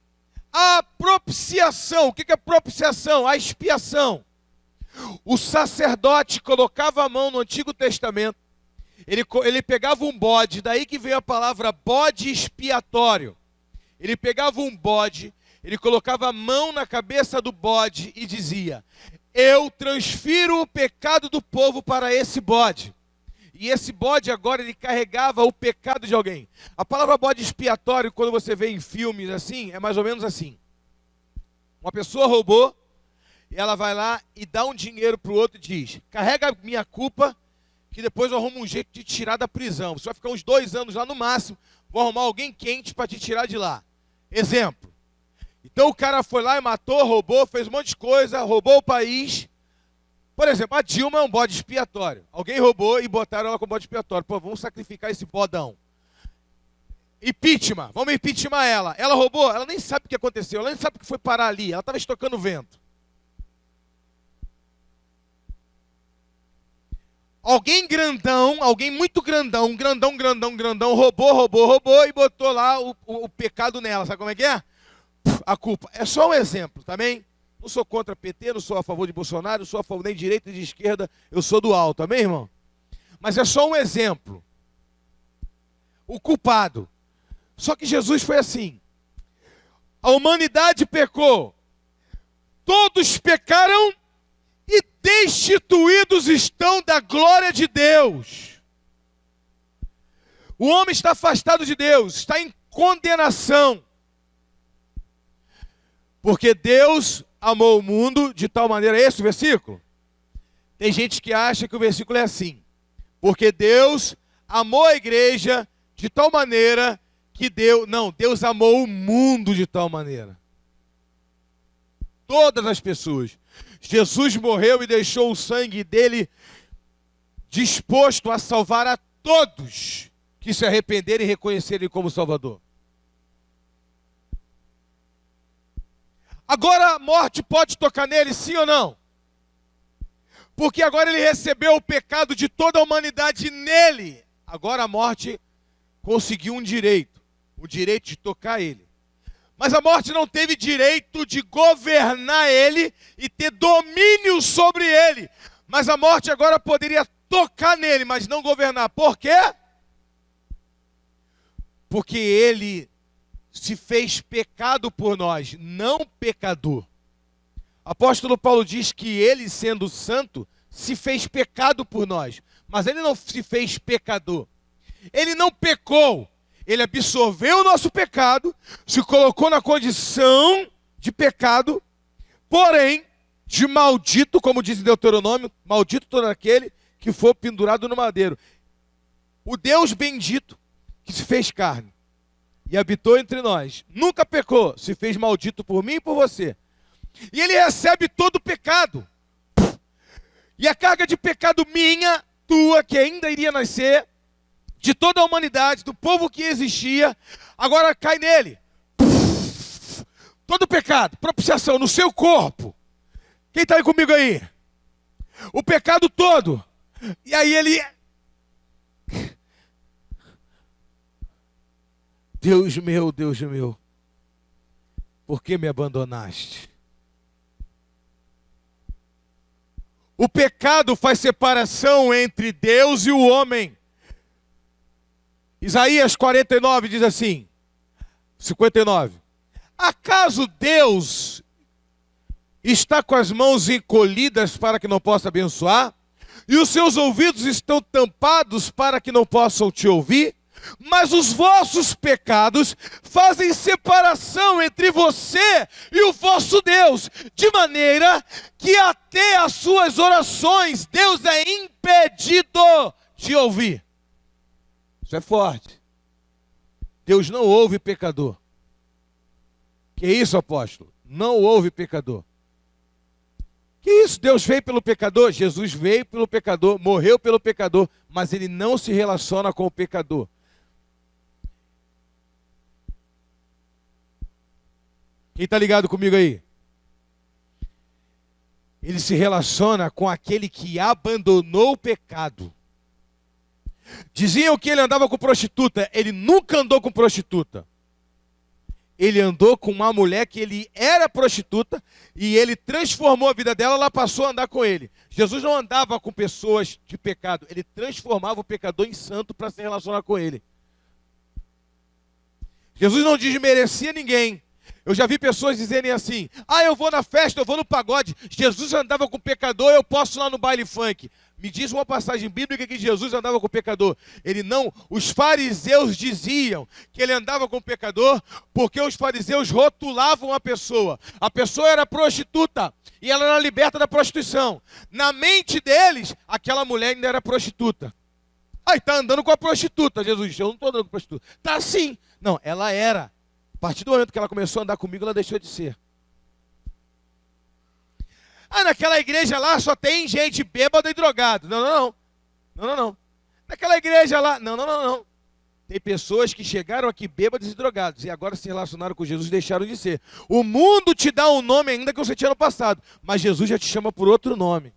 a propiciação. O que é propiciação? A expiação. O sacerdote colocava a mão no Antigo Testamento. Ele pegava um bode, daí que veio a palavra bode expiatório. Ele pegava um bode, ele colocava a mão na cabeça do bode e dizia: eu transfiro o pecado do povo para esse bode. E esse bode agora ele carregava o pecado de alguém. A palavra bode expiatório, quando você vê em filmes assim, é mais ou menos assim. Uma pessoa roubou, e ela vai lá e dá um dinheiro para o outro e diz: carrega a minha culpa, que depois eu arrumo um jeito de te tirar da prisão. Você vai ficar uns 2 anos lá no máximo, vou arrumar alguém quente para te tirar de lá. Exemplo. Então o cara foi lá e matou, roubou, fez um monte de coisa, roubou o país. Por exemplo, a Dilma é um bode expiatório. Alguém roubou e botaram ela como bode expiatório. Pô, vamos sacrificar esse bodão. Impeachment, vamos impeachment ela. Ela roubou, ela nem sabe o que aconteceu, ela nem sabe o que foi parar ali, ela estava estocando vento. Alguém grandão, alguém muito grandão, grandão, roubou e botou lá o pecado nela. Sabe como é que é? A culpa. É só um exemplo, também. Não sou contra PT, não sou a favor de Bolsonaro, não sou a favor nem de direita nem de esquerda, eu sou do alto, amém, irmão? Mas é só um exemplo. O culpado. Só que Jesus foi assim. A humanidade pecou. Todos pecaram e destituídos estão da glória de Deus. O homem está afastado de Deus, está em condenação. Porque Deus amou o mundo de tal maneira, esse o versículo? Tem gente que acha que o versículo é assim. Porque Deus amou a igreja de tal maneira que Deus amou o mundo de tal maneira. Todas as pessoas. Jesus morreu e deixou o sangue dele disposto a salvar a todos que se arrependerem e reconhecerem como Salvador. Agora a morte pode tocar nele, sim ou não? Porque agora ele recebeu o pecado de toda a humanidade nele. Agora a morte conseguiu um direito, o direito de tocar ele. Mas a morte não teve direito de governar ele e ter domínio sobre ele. Mas a morte agora poderia tocar nele, mas não governar. Por quê? Porque ele se fez pecado por nós, não pecador. Apóstolo Paulo diz que ele, sendo santo, se fez pecado por nós. Mas ele não se fez pecador. Ele não pecou. Ele absorveu o nosso pecado, se colocou na condição de pecado, porém, de maldito, como diz em Deuteronômio, maldito todo aquele que for pendurado no madeiro. O Deus bendito, que se fez carne e habitou entre nós, nunca pecou, se fez maldito por mim e por você. E ele recebe todo o pecado. E a carga de pecado minha, tua, que ainda iria nascer, de toda a humanidade, do povo que existia, agora cai nele. Todo pecado, propiciação no seu corpo. Quem está aí comigo aí? O pecado todo. E aí ele... Deus meu, por que me abandonaste? O pecado faz separação entre Deus e o homem. Isaías 49 diz assim, 59. Acaso Deus está com as mãos encolhidas para que não possa abençoar? E os seus ouvidos estão tampados para que não possam te ouvir? Mas os vossos pecados fazem separação entre você e o vosso Deus, de maneira que até as suas orações Deus é impedido de ouvir. Isso é forte. Deus não ouve pecador. Que isso, apóstolo? Não ouve pecador. Que isso? Deus veio pelo pecador? Jesus veio pelo pecador, morreu pelo pecador, mas ele não se relaciona com o pecador. Quem está ligado comigo aí? ele se relaciona com aquele que abandonou o pecado. Diziam que ele andava com prostituta. Ele nunca andou com prostituta. Ele andou com uma mulher que ele era prostituta e ele transformou a vida dela, ela passou a andar com ele. Jesus não andava com pessoas de pecado, ele transformava o pecador em santo para se relacionar com ele. Jesus não desmerecia ninguém. Eu já vi pessoas dizerem assim: eu vou na festa, eu vou no pagode. Jesus andava com pecador, eu posso ir lá no baile funk. Me diz uma passagem bíblica que Jesus andava com pecador. Ele não. Os fariseus diziam que ele andava com pecador porque os fariseus rotulavam a pessoa. A pessoa era prostituta e ela era liberta da prostituição. Na mente deles, aquela mulher ainda era prostituta. Está andando com a prostituta. Jesus disse: eu não estou andando com a prostituta. Tá sim. Não, ela era. A partir do momento que ela começou a andar comigo, ela deixou de ser. Naquela igreja lá só tem gente bêbada e drogado. Não. Naquela igreja lá, não. Tem pessoas que chegaram aqui bêbados e drogados e agora se relacionaram com Jesus e deixaram de ser. O mundo te dá um nome ainda que você tinha no passado, mas Jesus já te chama por outro nome.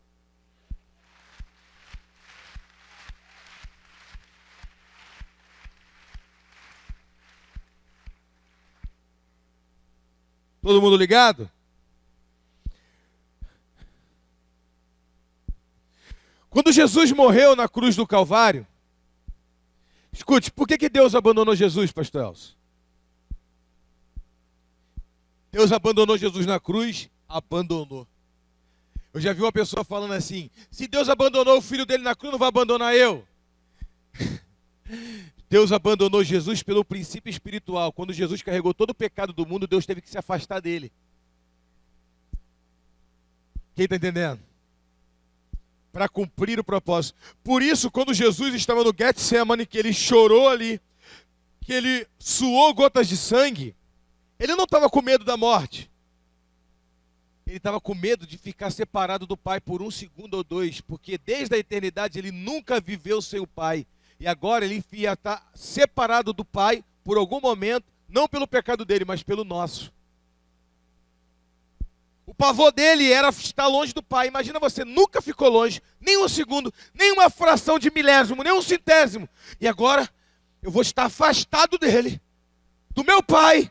Todo mundo ligado? Quando Jesus morreu na cruz do Calvário, escute, por que Deus abandonou Jesus, pastor Elcio? Deus abandonou Jesus na cruz, abandonou. Eu já vi uma pessoa falando assim: se Deus abandonou o filho dele na cruz, não vai abandonar eu? Deus abandonou Jesus pelo princípio espiritual. Quando Jesus carregou todo o pecado do mundo, Deus teve que se afastar dele. Quem está entendendo? Para cumprir o propósito. Por isso, quando Jesus estava no Getsemane, que ele chorou ali, que ele suou gotas de sangue, ele não estava com medo da morte. Ele estava com medo de ficar separado do Pai por um segundo ou dois, porque desde a eternidade ele nunca viveu sem o Pai. E agora ele ia estar separado do Pai por algum momento, não pelo pecado dele, mas pelo nosso. O pavor dele era estar longe do Pai. Imagina, você nunca ficou longe, nem um segundo, nem uma fração de milésimo, nem um centésimo. E agora eu vou estar afastado dele, do meu Pai,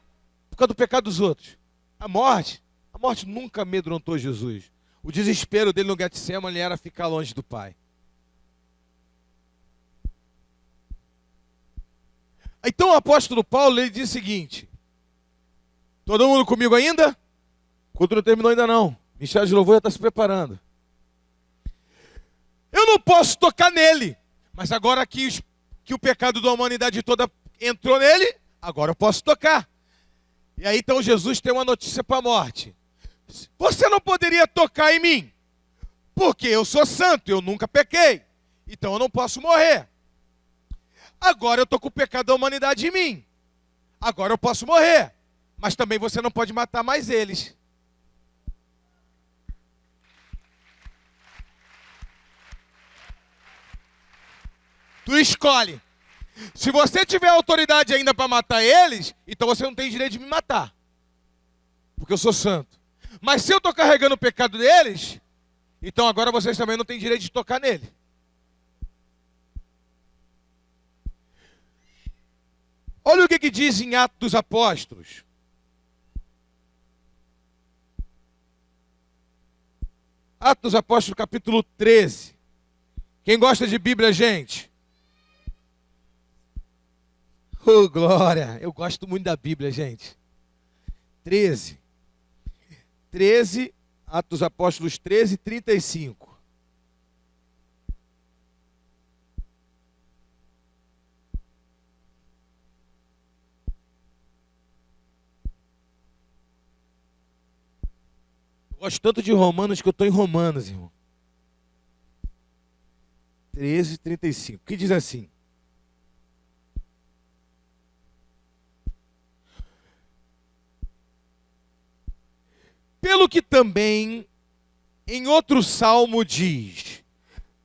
por causa do pecado dos outros. A morte nunca amedrontou Jesus. O desespero dele no Getsemane era ficar longe do Pai. Então o apóstolo Paulo, ele diz o seguinte: todo mundo comigo ainda? Quando não terminou ainda não. Ministério de Louvor já está se preparando. Eu não posso tocar nele, mas agora que o pecado da humanidade toda entrou nele, agora eu posso tocar. E aí então Jesus tem uma notícia para a morte: você não poderia tocar em mim, porque eu sou santo, eu nunca pequei, então eu não posso morrer. Agora eu estou com o pecado da humanidade em mim, agora eu posso morrer, mas também você não pode matar mais eles. Tu escolhe. Se você tiver autoridade ainda para matar eles, então você não tem direito de me matar, porque eu sou santo. Mas se eu estou carregando o pecado deles, então agora vocês também não têm direito de tocar nele. Olha o que diz em Atos dos Apóstolos. Atos dos Apóstolos, capítulo 13. Quem gosta de Bíblia, gente? Oh, glória! Eu gosto muito da Bíblia, gente. 13, Atos dos Apóstolos 13, 35. Eu gosto tanto de Romanos que eu estou em Romanos, irmão. 13, 35. Que diz assim: pelo que também em outro salmo diz: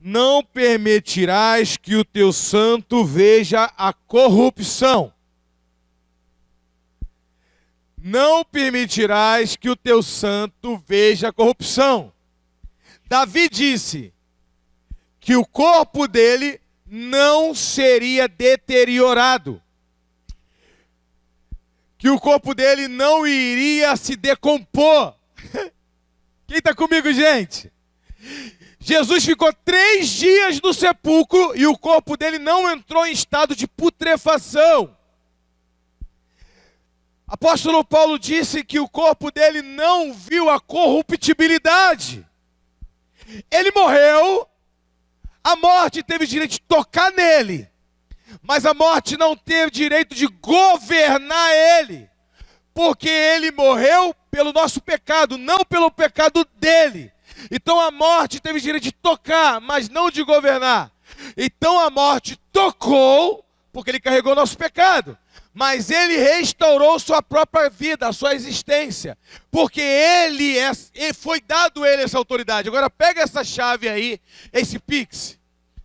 não permitirás que o teu santo veja a corrupção. Não permitirás que o teu santo veja a corrupção. Davi disse que o corpo dele não seria deteriorado, que o corpo dele não iria se decompor. Quem está comigo, gente? Jesus ficou 3 dias no sepulcro e o corpo dele não entrou em estado de putrefação. Apóstolo Paulo disse que o corpo dele não viu a corruptibilidade. Ele morreu, a morte teve direito de tocar nele, mas a morte não teve direito de governar ele, porque ele morreu pelo nosso pecado, não pelo pecado dele. Então a morte teve direito de tocar, mas não de governar. Então a morte tocou, porque ele carregou nosso pecado, mas ele restaurou sua própria vida, a sua existência, porque foi dado a ele essa autoridade. Agora pega essa chave aí, esse pix,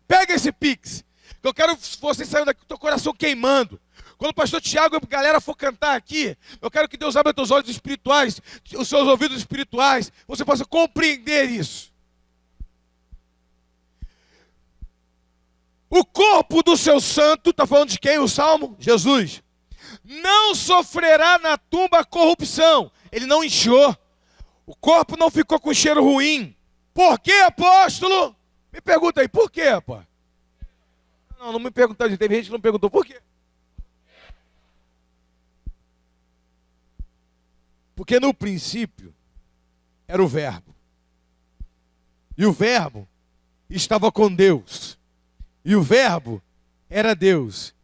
pega esse pix, que eu quero que vocês saiam daqui com o teu coração queimando. Quando o pastor Tiago e a galera for cantar aqui, eu quero que Deus abra teus olhos espirituais, os seus ouvidos espirituais, você possa compreender isso. O corpo do seu santo, está falando de quem o Salmo? Jesus. Não sofrerá na tumba corrupção. Ele não inchou. O corpo não ficou com cheiro ruim. Por quê, apóstolo? Me pergunta aí, por quê, pô? Não me perguntou, teve gente que não perguntou por quê. Porque no princípio era o Verbo. E o Verbo estava com Deus. E o Verbo era Deus.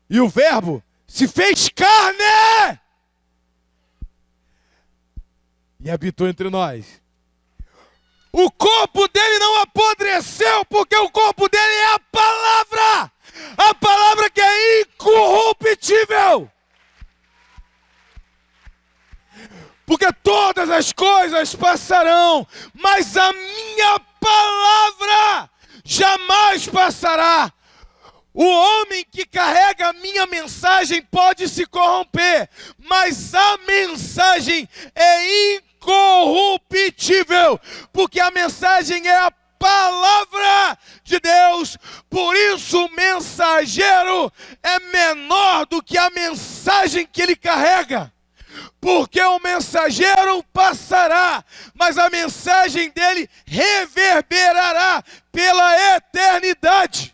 E o Verbo se fez carne e habitou entre nós. O corpo dele não apodreceu, porque o corpo dele é a palavra que é incorruptível. Porque todas as coisas passarão, mas a minha palavra jamais passará. O homem que carrega a minha mensagem pode se corromper, mas a mensagem é incorruptível, porque a mensagem é a palavra de Deus. Por isso o mensageiro é menor do que a mensagem que ele carrega. Porque o mensageiro passará, mas a mensagem dele reverberará pela eternidade.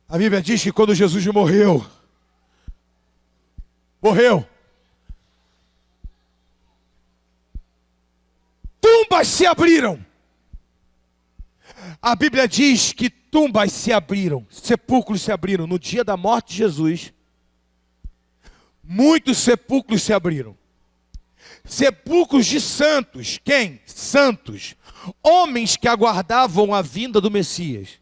A Bíblia diz que quando Jesus morreu, tumbas se abriram. A Bíblia diz que tumbas se abriram, sepulcros se abriram. No dia da morte de Jesus, muitos sepulcros se abriram. Sepulcros de santos. Quem? Santos. Homens que aguardavam a vinda do Messias.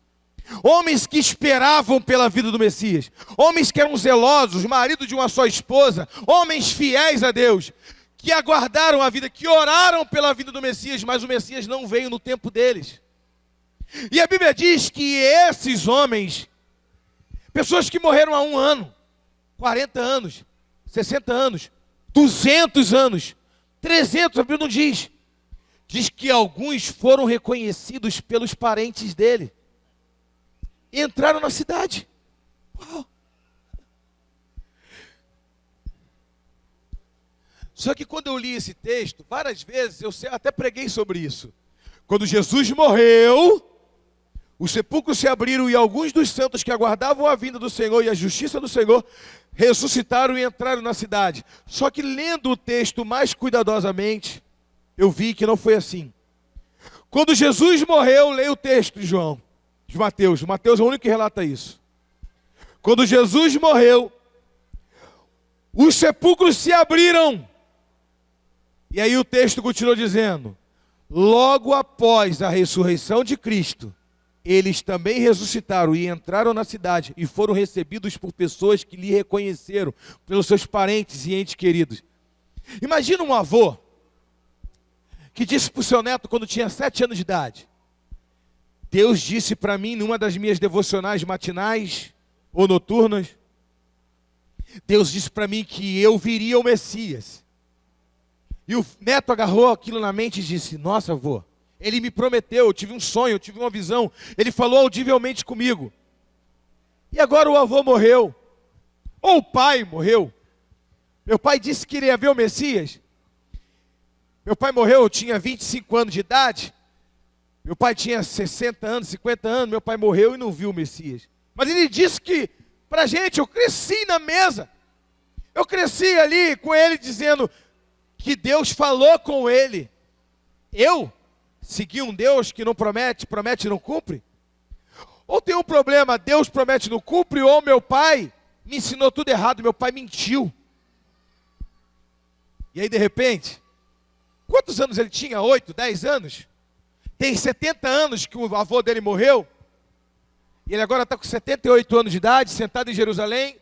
Homens que esperavam pela vida do Messias. Homens que eram zelosos, marido de uma só esposa. Homens fiéis a Deus, que aguardaram a vida, que oraram pela vida do Messias, mas o Messias não veio no tempo deles. E a Bíblia diz que esses homens, pessoas que morreram há 1 ano, 40 anos, 60 anos, 200 anos, 300, a Bíblia não diz. Diz que alguns foram reconhecidos pelos parentes dele. E entraram na cidade. Uau. Só que quando eu li esse texto, várias vezes, eu até preguei sobre isso. Quando Jesus morreu, os sepulcros se abriram e alguns dos santos que aguardavam a vinda do Senhor e a justiça do Senhor ressuscitaram e entraram na cidade. Só que lendo o texto mais cuidadosamente, eu vi que não foi assim. Quando Jesus morreu, leia o texto de João, de Mateus. Mateus é o único que relata isso. Quando Jesus morreu, os sepulcros se abriram. E aí o texto continua dizendo: logo após a ressurreição de Cristo, eles também ressuscitaram e entraram na cidade e foram recebidos por pessoas que lhe reconheceram, pelos seus parentes e entes queridos. Imagina um avô que disse para o seu neto quando tinha 7 anos de idade: Deus disse para mim, numa das minhas devocionais matinais ou noturnas, Deus disse para mim que eu viria o Messias. E o neto agarrou aquilo na mente e disse: nossa, avô, ele me prometeu, eu tive um sonho, eu tive uma visão, ele falou audivelmente comigo. E agora o avô morreu, ou o pai morreu. Meu pai disse que iria ver o Messias. Meu pai morreu, eu tinha 25 anos de idade. Meu pai tinha 60 anos, 50 anos, meu pai morreu e não viu o Messias. Mas ele disse que, pra gente, eu cresci na mesa. Eu cresci ali com ele dizendo que Deus falou com ele. Eu segui um Deus que não promete, promete e não cumpre? Ou tem um problema, Deus promete e não cumpre, ou meu pai me ensinou tudo errado, meu pai mentiu. E aí de repente, quantos anos ele tinha? 8, 10 anos? Tem 70 anos que o avô dele morreu. E ele agora está com 78 anos de idade, sentado em Jerusalém.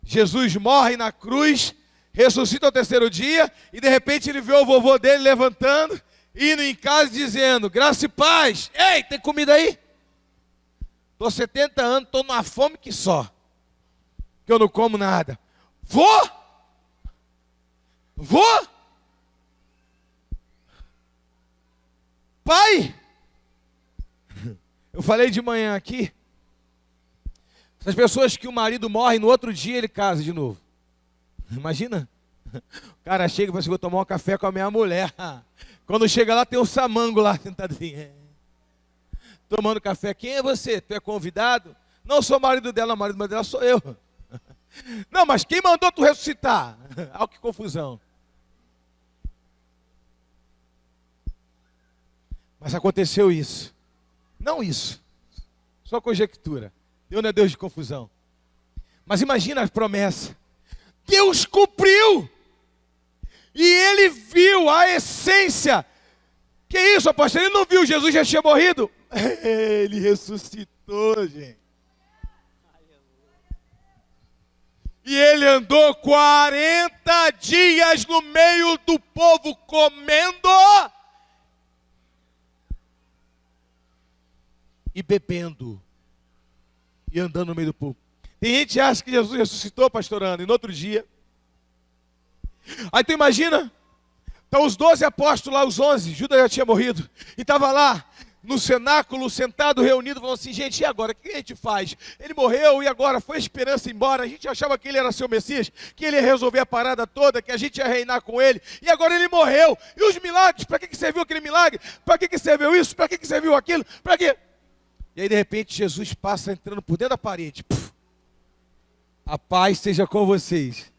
Jesus morre na cruz, ressuscita ao terceiro dia. E de repente ele vê o vovô dele levantando, indo em casa dizendo: graça e paz. Ei, tem comida aí? Estou 70 anos, estou numa fome que só. Que eu não como nada. Vô? Vô? Pai? Eu falei de manhã aqui. As pessoas que o marido morre, no outro dia ele casa de novo. Imagina? O cara chega e fala assim: vou tomar um café com a minha mulher. Quando chega lá tem um samango lá sentadinho. Tomando café. Quem é você? Tu é convidado? Não sou marido dela, o marido dela sou eu. Não, mas quem mandou tu ressuscitar? Olha que confusão. Mas aconteceu isso. Não isso. Só conjectura. Deus não é Deus de confusão. Mas imagina a promessa. Deus cumpriu. E ele viu a essência. Que isso, apóstolo? Ele não viu, Jesus já tinha morrido. Ele ressuscitou, gente. E ele andou 40 dias no meio do povo comendo e bebendo. E andando no meio do povo. Tem gente que acha que Jesus ressuscitou, pastorando, e no outro dia. Aí tu imagina, estão os 12 apóstolos lá, os 11, Judas já tinha morrido. E estava lá, no cenáculo, sentado, reunido, falando assim: gente, e agora? O que a gente faz? Ele morreu e agora foi a esperança embora. A gente achava que ele era seu Messias, que ele ia resolver a parada toda, que a gente ia reinar com ele. E agora ele morreu. E os milagres? Para que serviu aquele milagre? Para que serviu isso? Para que serviu aquilo? Para quê? E aí de repente Jesus passa entrando por dentro da parede. Puf, a paz seja com vocês.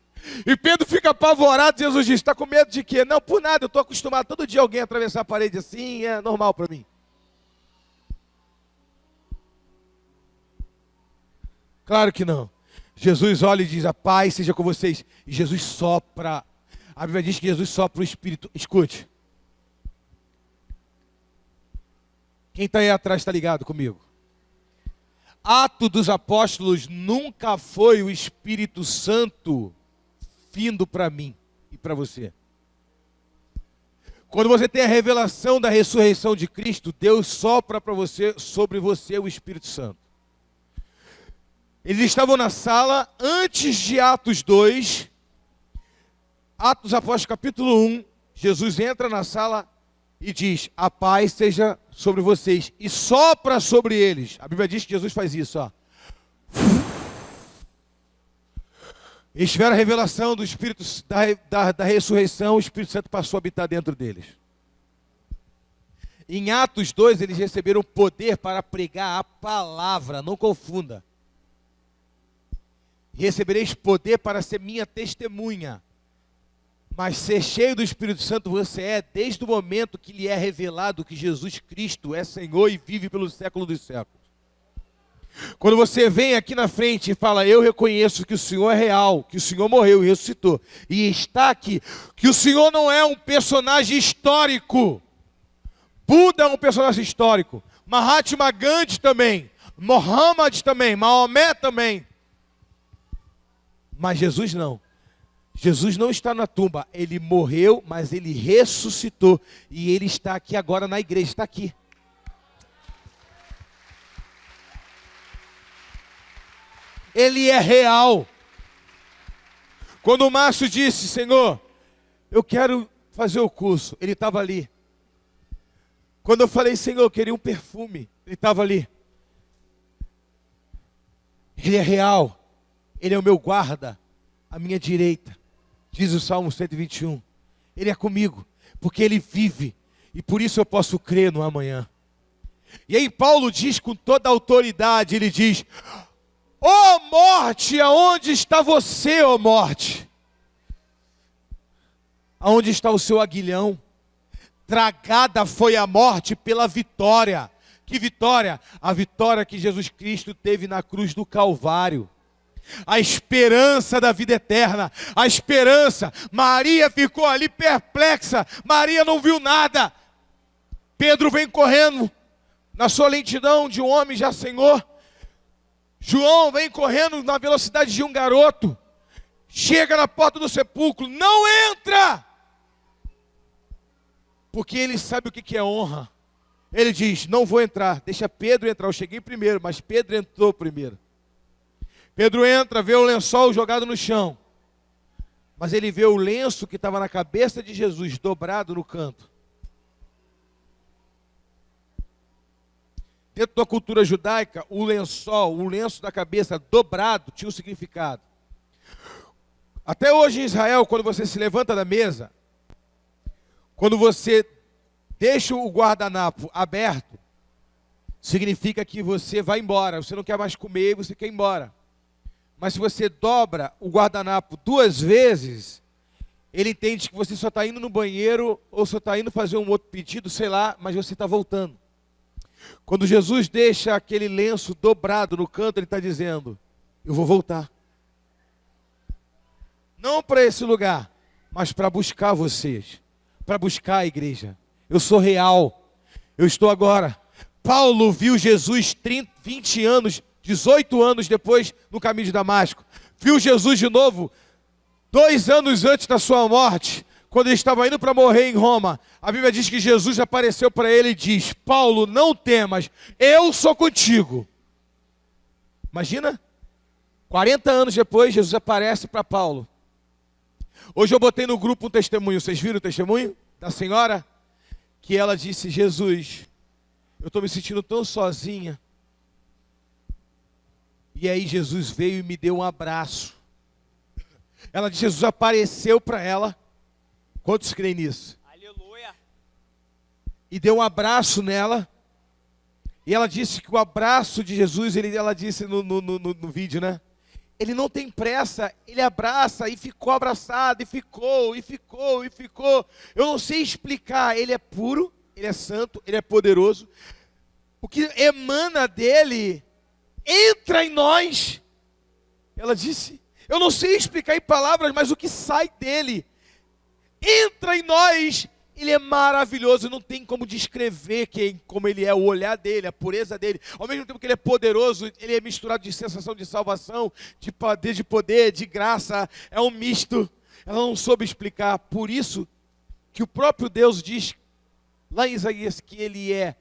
E Pedro fica apavorado. Jesus diz: está com medo de quê? Não, por nada, eu estou acostumado todo dia alguém atravessar a parede assim, é normal para mim. Claro que não. Jesus olha e diz: a paz seja com vocês. E Jesus sopra. A Bíblia diz que Jesus sopra o Espírito. Escute. Quem está aí atrás está ligado comigo? Ato dos Apóstolos nunca foi o Espírito Santo vindo para mim e para você. Quando você tem a revelação da ressurreição de Cristo, Deus sopra para você, sobre você, o Espírito Santo. Eles estavam na sala antes de Atos 2, Atos Apóstolos capítulo 1, Jesus entra na sala e diz: a paz seja sobre vocês, e sopra sobre eles. A Bíblia diz que Jesus faz isso, ó. Eles tiveram a revelação do Espírito da ressurreição, o Espírito Santo passou a habitar dentro deles. Em Atos 2, eles receberam poder para pregar a palavra, não confunda. Recebereis poder para ser minha testemunha. Mas ser cheio do Espírito Santo você é desde o momento que lhe é revelado que Jesus Cristo é Senhor e vive pelo século dos séculos. Quando você vem aqui na frente e fala: eu reconheço que o Senhor é real, que o Senhor morreu e ressuscitou, e está aqui, que o Senhor não é um personagem histórico. Buda é um personagem histórico, Mahatma Gandhi também, Mohammed também, Maomé também. Mas Jesus não. Jesus não está na tumba, ele morreu, mas ele ressuscitou. E ele está aqui agora na igreja, está aqui. Ele é real. Quando o Márcio disse, Senhor, eu quero fazer o curso, ele estava ali. Quando eu falei, Senhor, eu queria um perfume, ele estava ali. Ele é real. Ele é o meu guarda, à minha direita. Diz o Salmo 121. Ele é comigo, porque ele vive. E por isso eu posso crer no amanhã. E aí Paulo diz com toda a autoridade, ele diz, ó morte, aonde está você, ó morte? Aonde está o seu aguilhão? Tragada foi a morte pela vitória. Que vitória? A vitória que Jesus Cristo teve na cruz do Calvário. A esperança da vida eterna. A esperança. Maria ficou ali perplexa. Maria não viu nada. Pedro vem correndo na sua lentidão de um homem já Senhor. João vem correndo na velocidade de um garoto. Chega na porta do sepulcro. Não entra! Porque ele sabe o que é honra. Ele diz, não vou entrar, deixa Pedro entrar. Eu cheguei primeiro, mas Pedro entrou primeiro. Pedro entra, vê o lençol jogado no chão. Mas ele vê o lenço que estava na cabeça de Jesus, dobrado no canto. Dentro da cultura judaica, o lenço da cabeça dobrado, tinha um significado. Até hoje em Israel, quando você se levanta da mesa, quando você deixa o guardanapo aberto, significa que você vai embora, você não quer mais comer, você quer ir embora. Mas se você dobra o guardanapo 2 vezes, ele entende que você só está indo no banheiro, ou só está indo fazer um outro pedido, sei lá, mas você está voltando. Quando Jesus deixa aquele lenço dobrado no canto, ele está dizendo, eu vou voltar. Não para esse lugar, mas para buscar vocês, para buscar a igreja. Eu sou real, eu estou agora. Paulo viu Jesus 20 anos, 18 anos depois no caminho de Damasco. Viu Jesus de novo 2 anos antes da sua morte, quando ele estava indo para morrer em Roma. A Bíblia diz que Jesus apareceu para ele e diz, Paulo, não temas, eu sou contigo. Imagina, 40 anos depois, Jesus aparece para Paulo. Hoje eu botei no grupo um testemunho, vocês viram o testemunho da senhora? Que ela disse, Jesus, eu estou me sentindo tão sozinha. E aí Jesus veio e me deu um abraço. Ela disse, Jesus apareceu para ela. Quantos creem nisso? Aleluia. E deu um abraço nela. E ela disse que o abraço de Jesus, ela disse no vídeo, né? Ele não tem pressa, ele abraça e ficou abraçado, e ficou. Eu não sei explicar, ele é puro, ele é santo, ele é poderoso. O que emana dele entra em nós. Ela disse, eu não sei explicar em palavras, mas o que sai dele entra em nós. Ele é maravilhoso, não tem como descrever como ele é, o olhar dele, a pureza dele. Ao mesmo tempo que ele é poderoso, ele é misturado de sensação de salvação, de poder, de graça. É um misto. Ela não soube explicar. Por isso que o próprio Deus diz, lá em Isaías, que ele é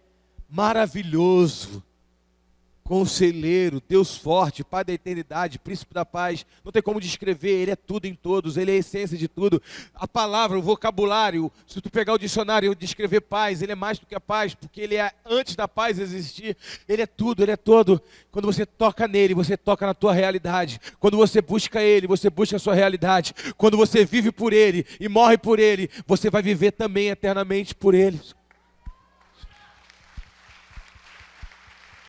maravilhoso, Conselheiro, Deus forte, Pai da eternidade, Príncipe da paz. Não tem como descrever, ele é tudo em todos, ele é a essência de tudo. A palavra, o vocabulário, se tu pegar o dicionário e descrever paz, ele é mais do que a paz, porque ele é antes da paz existir. Ele é tudo, ele é todo. Quando você toca nele, você toca na tua realidade. Quando você busca ele, você busca a sua realidade. Quando você vive por ele e morre por ele, você vai viver também eternamente por ele.